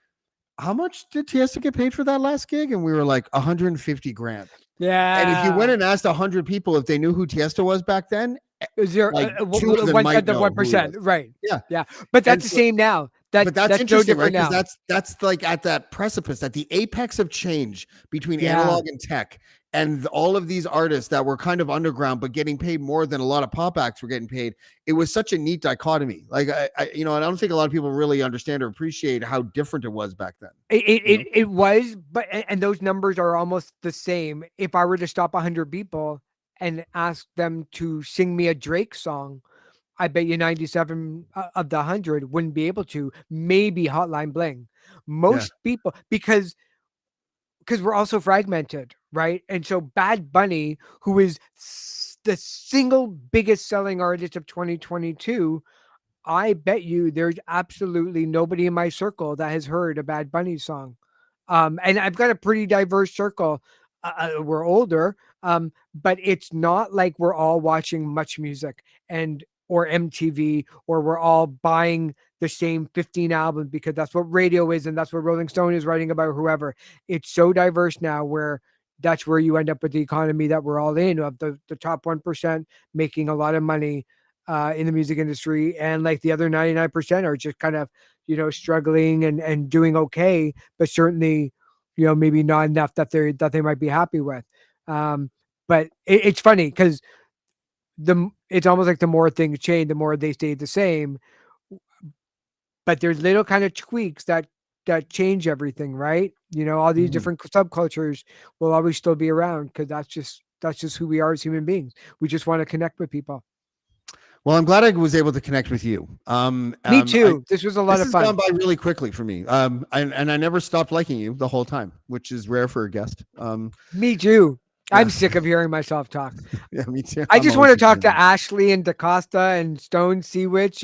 how much did Tiesto get paid for that last gig? And we were like, 150 grand. Yeah. And if you went and asked 100 people if they knew who Tiesto was back then, is there like 1%? Right. Yeah. Yeah. But that's the same now. But that's interesting, no right? Now. Because that's like at that precipice, at the apex of change between analog and tech, and all of these artists that were kind of underground but getting paid more than a lot of pop acts were getting paid. It was such a neat dichotomy. Like I don't think a lot of people really understand or appreciate how different it was back then. It was, but and those numbers are almost the same. If I were to stop 100 people and ask them to sing me a Drake song, I bet you 97 of the 100 wouldn't be able to. Maybe Hotline Bling. Most people, because we're also fragmented, right? And so Bad Bunny, who is the single biggest selling artist of 2022, I bet you there's absolutely nobody in my circle that has heard a Bad Bunny song. And I've got a pretty diverse circle. We're older, but it's not like we're all watching Much Music or MTV, or we're all buying the same 15 albums because that's what radio is and that's what Rolling Stone is writing about, whoever. It's so diverse now where that's where you end up with the economy that we're all in, of the top 1% making a lot of money in the music industry, and like the other 99% are just kind of, struggling and doing okay, but certainly, maybe not enough that they might be happy with. But it's funny because it's almost like the more things change, the more they stay the same. But there's little kind of tweaks that change everything, right? All these different subcultures will always still be around because that's just who we are as human beings. We just want to connect with people. Well, I'm glad I was able to connect with you. Me too. This was a lot of fun. This has gone by really quickly for me. And I never stopped liking you the whole time, which is rare for a guest. Me too. I'm sick of hearing myself talk. Yeah, me too. I I'm just always want to talk thinking to about Ashley and DaCosta and Stone Seawitch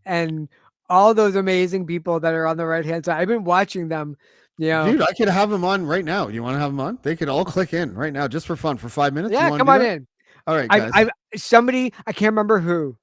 and all those amazing people that are on the right hand side. I've been watching them. You it. know, Dude, I could have them on right now. You want to have them on? They could all click in right now just for fun for 5 minutes. You yeah, want to come do on that? in. All right, I guys. I somebody I can't remember who.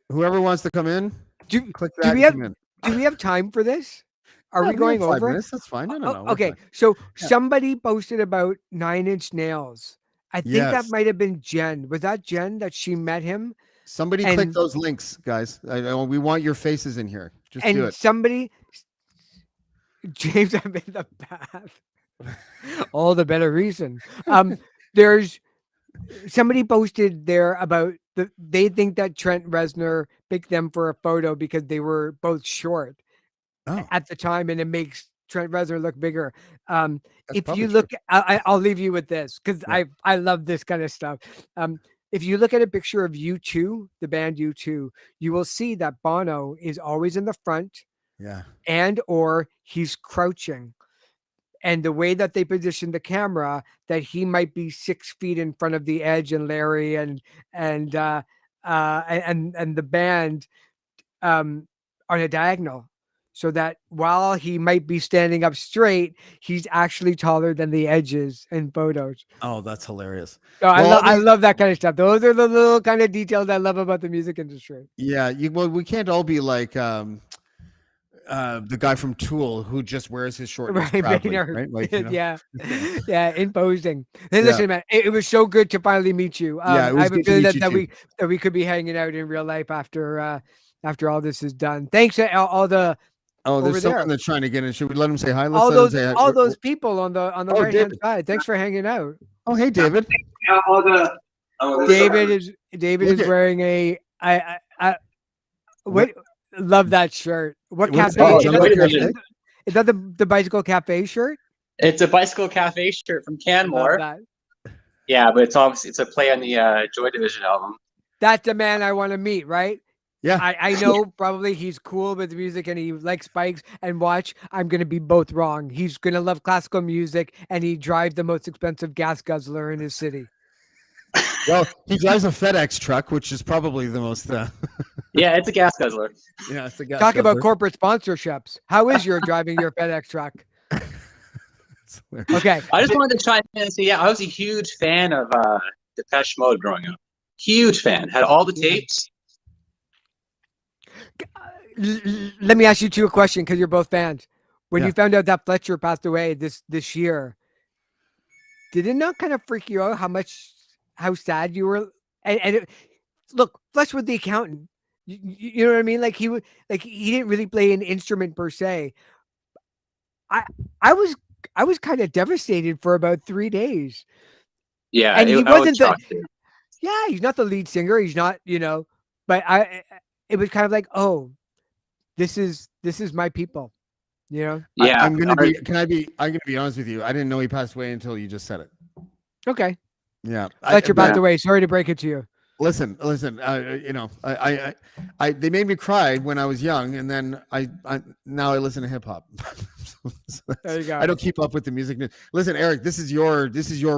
Whoever wants to come in, Do click do that we and have come in. do we have time for this? Are Yeah, we we have going 5 over? minutes. That's fine. No, no, Oh, no. We're okay. fine. So Yeah. somebody posted about 9 Inch Nails. I think that Yes. might have been Jen. Was that Jen that she met him? Somebody click And those links, guys. We want your faces in here. Just do and it. somebody James, I'm in the bath. All the better reason. There's somebody posted there about they think that Trent Reznor picked them for a photo because they were both short Oh, at the time, and it makes Trent Reznor look bigger. that's If you probably true. look, I'll leave you with this because Yeah. I love this kind of stuff. If you look at a picture of U2, the band U2, you will see that Bono is always in the front Yeah. and or he's crouching. And the way that they position the camera, that he might be 6 feet in front of the Edge and Larry and and the band on a diagonal, so that while he might be standing up straight, he's actually taller than the Edges in photos. Oh, that's hilarious. So Well, I love that kind of stuff. Those are the little kind of details I love about the music industry. yeah. Well, we can't all be like the guy from Tool who just wears his shortness Right, proudly, Maynard. right? Like Yeah, yeah, imposing. Hey, Yeah. listen, man, it was so good to finally meet you. Yeah, it I was have a good to feeling meet you that too. we could be hanging out in real life after all this is done. Thanks to all the Oh, over there's there, someone that's trying to get in. Should we let him say hi? Let's let him say hi. all those people on the Oh, right hand David. side. Thanks for hanging out. Oh, hey, David. David Look is at- wearing a what love that shirt. What What is cafe? that, Is Jumbo that, Cafe? is that the Bicycle Cafe shirt? It's a Bicycle Cafe shirt from Love Canmore. that. Yeah, but it's a play on the Joy Division album. That's the man I want to meet, right? Yeah. I know probably he's cool with music and he likes bikes. And watch, I'm going to be both wrong. He's going to love classical music and he drives the most expensive gas guzzler in his city. Well, he drives a FedEx truck, which is probably the most. Yeah, it's a gas guzzler. Yeah, it's a gas Talk about guzzler. corporate sponsorships. How is your driving your FedEx truck? Okay. I just wanted to chime in and say, yeah, I was a huge fan of Depeche Mode growing up. Huge fan. Had all the tapes. Let me ask you two a question because you're both fans. When Yeah. you found out that Fletcher passed away this year, did it not kind of freak you out how sad you were? And look, Fletcher was the accountant. You know what I mean? Like he didn't really play an instrument per se. I was kind of devastated for about 3 days. Yeah, And he I was wasn't the shocked too. yeah, he's not the lead singer. He's not, but it was kind of like, oh, this is my people, Yeah, I'm gonna be honest with you. I didn't know he passed away until you just said it. Okay. Yeah. Fletcher passed away. Sorry to break it to you. Listen. They made me cry when I was young, and then now I listen to hip hop. There you go. I don't keep up with the music news. Listen, Eric, this is your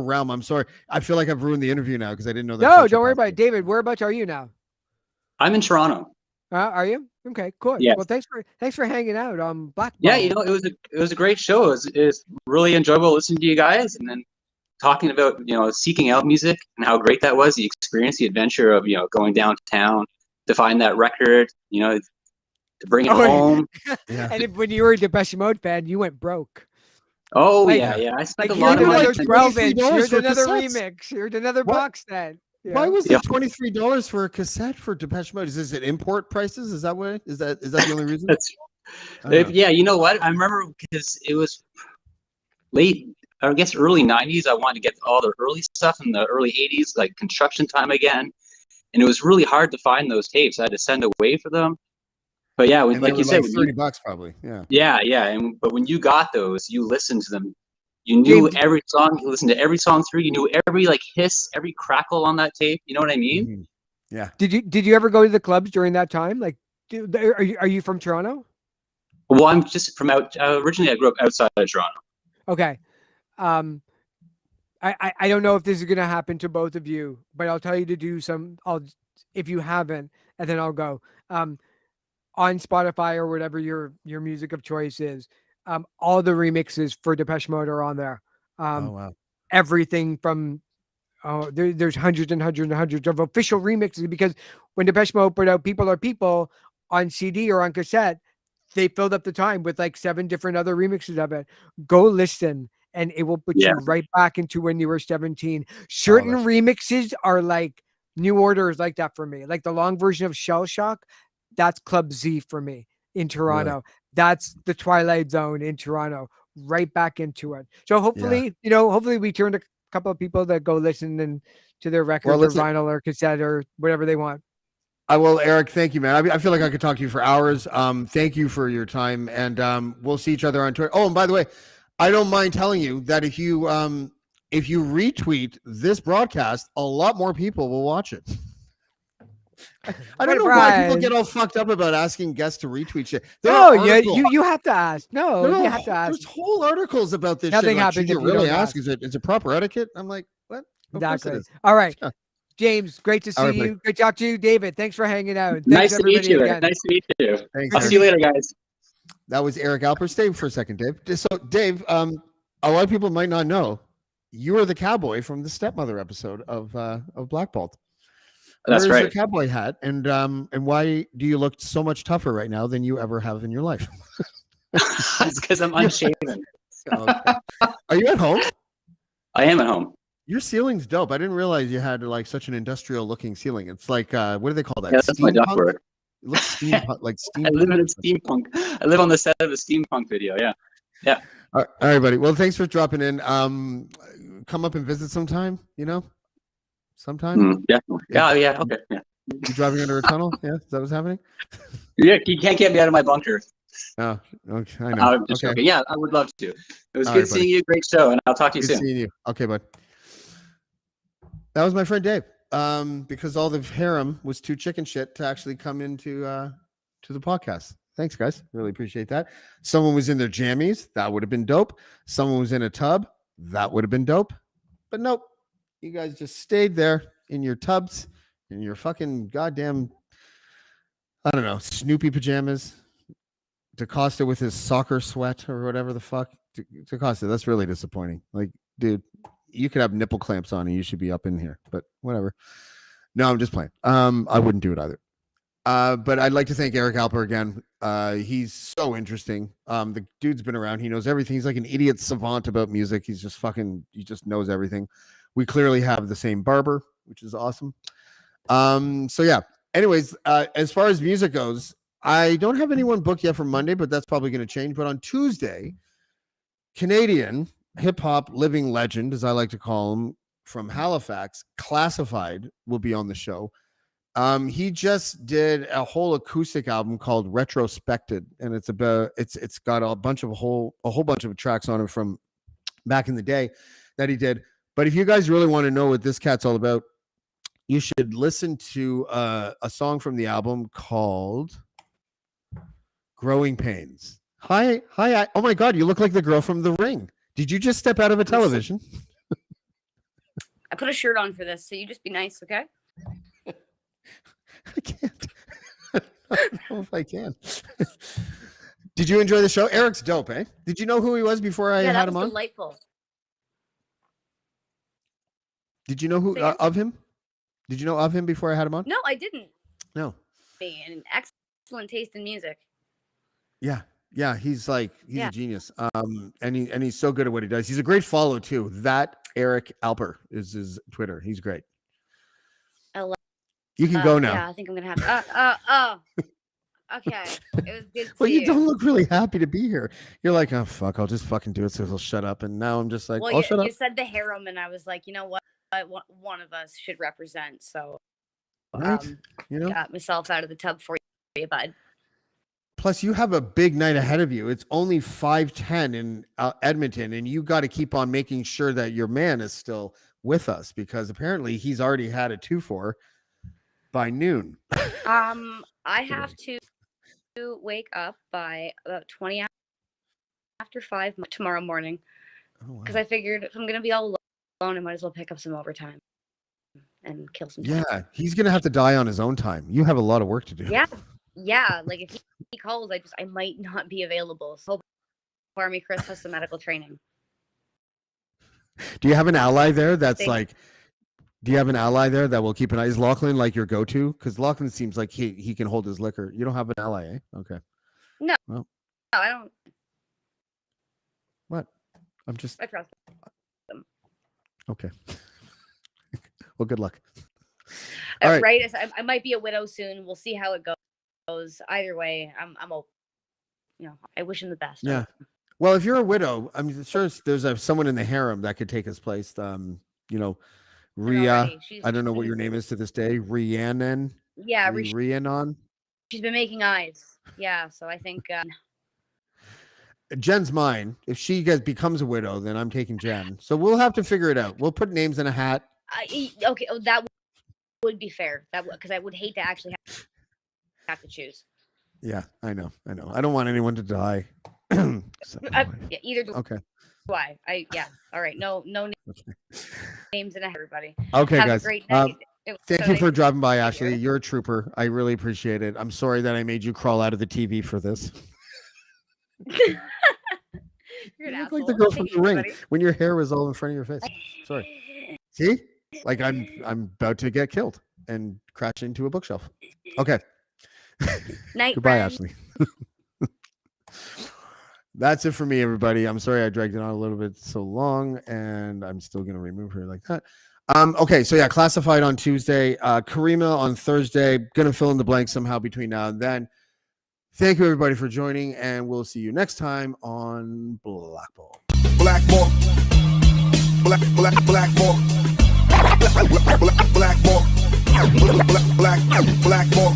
realm. I'm sorry. I feel like I've ruined the interview now because I didn't know that. No, Fletcher don't worry passed about away. it. David, whereabouts are you now? I'm in Toronto. Are you? Okay, cool. Yes. Well, thanks for hanging out on Blackballed. Yeah, it was a great show. It was really enjoyable listening to you guys, and then talking about seeking out music and how great that was. The experience, the adventure of going downtown to find that record. To bring it home. Yeah. And when you were a Depeche Mode fan, you went broke. Oh Like- yeah. I spent Like a lot here's of money. another 12-inch. $23 Here's for another cassettes. remix. Here's another What? box set. Why was Yeah. it $23 for a cassette for Depeche Mode? Is it import prices? Is that what? Is that the only reason? I don't know. Yeah, you know what? I remember because it was late, I guess early 90s. I wanted to get all the early stuff in the early 80s, like construction time again. And it was really hard to find those tapes. I had to send away for them. But yeah, And they like were you said, $30 probably. Yeah. yeah. But when you got those, you listened to them. You knew James- every song. You listened to every song through. You knew every hiss, every crackle on that tape. You know what I mean? Mhm. Yeah. Did you ever go to the clubs during that time? Like, are you from Toronto? Well, I'm just from originally I grew up outside of Toronto. Okay. I don't know if this is gonna happen to both of you, but I'll tell you to do some. If you haven't, and then I'll go. On Spotify or whatever your music of choice is, all the remixes for Depeche Mode are on there. Oh wow. Everything from there's hundreds and hundreds and hundreds of official remixes, because when Depeche Mode put out "People Are People" on CD or on cassette, they filled up the time with like 7 different other remixes of it. Go listen, and it will put Yeah. you right back into when you were 17. Oh, Certain that's- remixes are like New Order is like that for me. Like the long version of Shell Shock, that's Club Z for me in Toronto. That's the Twilight Zone in Toronto. Right back into it. So hopefully, hopefully we turn a couple of people that go listen and to their records or listen- vinyl or cassette or whatever they want. I will, Eric. Thank you, man. I feel like I could talk to you for hours. Thank you for your time, and we'll see each other on Twitter. Oh, and by the way, I don't mind telling you that if you retweet this broadcast, a lot more people will watch it. I don't know why people get all fucked up about asking guests to retweet shit. No, you have to ask. No, you have to ask. There's whole articles about this. Nothing shit. Like, happens should you if you really don't ask? ask. Is it proper etiquette? I'm like, what? Of course it Exactly. is. All right. Yeah. James, great to see All right, you. Good to talk to you, David. Thanks for hanging out. Thanks Nice to meet everybody you. again. Nice to meet you. Thanks, I'll Eric. see you later, guys. That was Eric Alper. Stay for a second, Dave. So, Dave, a lot of people might not know you are the cowboy from the Stepmother episode of Blackballed. That's Where's right. your cowboy hat, and why do you look so much tougher right now than you ever have in your life? It's because I'm unshaven. Okay. Are you at home? I am at home. Your ceiling's dope. I didn't realize you had like such an industrial-looking ceiling. It's like what do they call that? Yeah, that's my Steampunk? ductwork. It looks steampunk, like I live in a steampunk. steampunk. I live on the set of a steampunk video. Yeah. All right, buddy. Well, thanks for dropping in. Come up and visit sometime. Sometime. Definitely. Yeah. Okay. Yeah. You driving under a tunnel? Yeah, is that what's happening? Yeah. You can't get me out of my bunker. Oh, okay. I know. I'm just Okay. joking. Yeah, I would love to. It was All good right, buddy. seeing you. Great show, and I'll talk to you Good soon. seeing you. Okay, bud. That was my friend Dave. Because all the harem was too chicken shit to actually come into to the podcast. Thanks, guys. Really appreciate that. Someone was in their jammies. That would have been dope. Someone was in a tub. That would have been dope. But nope. You guys just stayed there in your tubs, in your fucking goddamn, I don't know, Snoopy pajamas. DaCosta with his soccer sweat or whatever the fuck. DaCosta, that's really disappointing. Like, dude, you could have nipple clamps on and you should be up in here, but whatever. No, I'm just playing. I wouldn't do it either. But I'd like to thank Eric Alper again. He's so interesting. The dude's been around. He knows everything. He's like an idiot savant about music. He just knows everything. We clearly have the same barber, which is awesome. So yeah. Anyways, as far as music goes, I don't have anyone booked yet for Monday, but that's probably going to change. But on Tuesday, Canadian hip-hop living legend, as I like to call him, from Halifax, Classified, will be on the show. He just did a whole acoustic album called Retrospected, and it's got a whole bunch of tracks on it from back in the day that he did. But if you guys really want to know what this cat's all about, you should listen to a song from the album called Growing Pains. Hi. Oh my God, you look like the girl from The Ring. Did you just step out of a television? I put a shirt on for this, so you just be nice, okay? I can't. I don't know if I can. Did you enjoy the show? Eric's dope, eh? Did you know who he was before I had that him was on? delightful. Did you know who of him? Did you know of him before I had him on? No, I didn't. No. And excellent taste in music. Yeah, he's a Yeah. genius. And he's so good at what he does. He's a great follow too. That Eric Alper is his Twitter. He's great. I love. You can go now. Yeah, I think I'm gonna have. Okay. It was good. Well, you don't look really happy to be here. You're like, oh fuck, I'll just fucking do it so he'll shut up. And now I'm just like, Well, I'll shut up. you said the harem, and I was like, you know what? One of us should represent. So, Right? got myself out of the tub for you, bud. Plus, you have a big night ahead of you. It's only 5:10 in Edmonton, and you got to keep on making sure that your man is still with us because apparently he's already had a 2-4 by noon. I have to wake up by about 20 after 5 tomorrow morning Oh, wow. because I figured if I'm gonna be all I might as well pick up some overtime and kill some time. Yeah, he's gonna have to die on his own time. You have a lot of work to do. Yeah. Like if he calls, I might not be available. So Army Chris has some medical training. Do you have an ally there that's Thank- like? Do you have an ally there that will keep an eye? Is Lachlan like your go-to? Because Lachlan seems like he can hold his liquor. You don't have an ally, eh? Okay. No. Well, No, I don't. what? I'm just I trust. okay. Well, good luck. All right. Right. I might be a widow soon. We'll see how it goes. Either way, I'm open. I wish him the best. Yeah. Well, if you're a widow, I'm sure there's someone in the harem that could take his place. Rhea, Already. I don't know what your name is to this day. Rhiannon. Yeah, Rhiannon. she's been making eyes. Yeah, so I think Jen's mine. If she becomes a widow, then I'm taking Jen. So we'll have to figure it out. We'll put names in a hat. okay. Oh, that would be fair. Because I would hate to actually have to choose. Yeah, I know. I don't want anyone to die. So, Yeah, either do okay. I. All right. No names in everybody. Okay, Have guys. a great night. Thank you for dropping by, Ashley. You're a trooper. I really appreciate it. I'm sorry that I made you crawl out of the TV for this. You're You an look asshole. like the girl from Thank The you, Ring buddy. when your hair was all in front of your face. Sorry. See? Like I'm about to get killed and crash into a bookshelf. Okay. Night, Goodbye, friend. Ashley. That's it for me, everybody. I'm sorry I dragged it on a little bit so long, and I'm still going to remove her like that. Okay, so yeah, Classified on Tuesday, Karima on Thursday. Going to fill in the blanks somehow between now and then. Thank you, everybody, for joining, and we'll see you next time on Blackballed. Blackballed. Blackballed. Blackballed. Blackballed. Blackballed.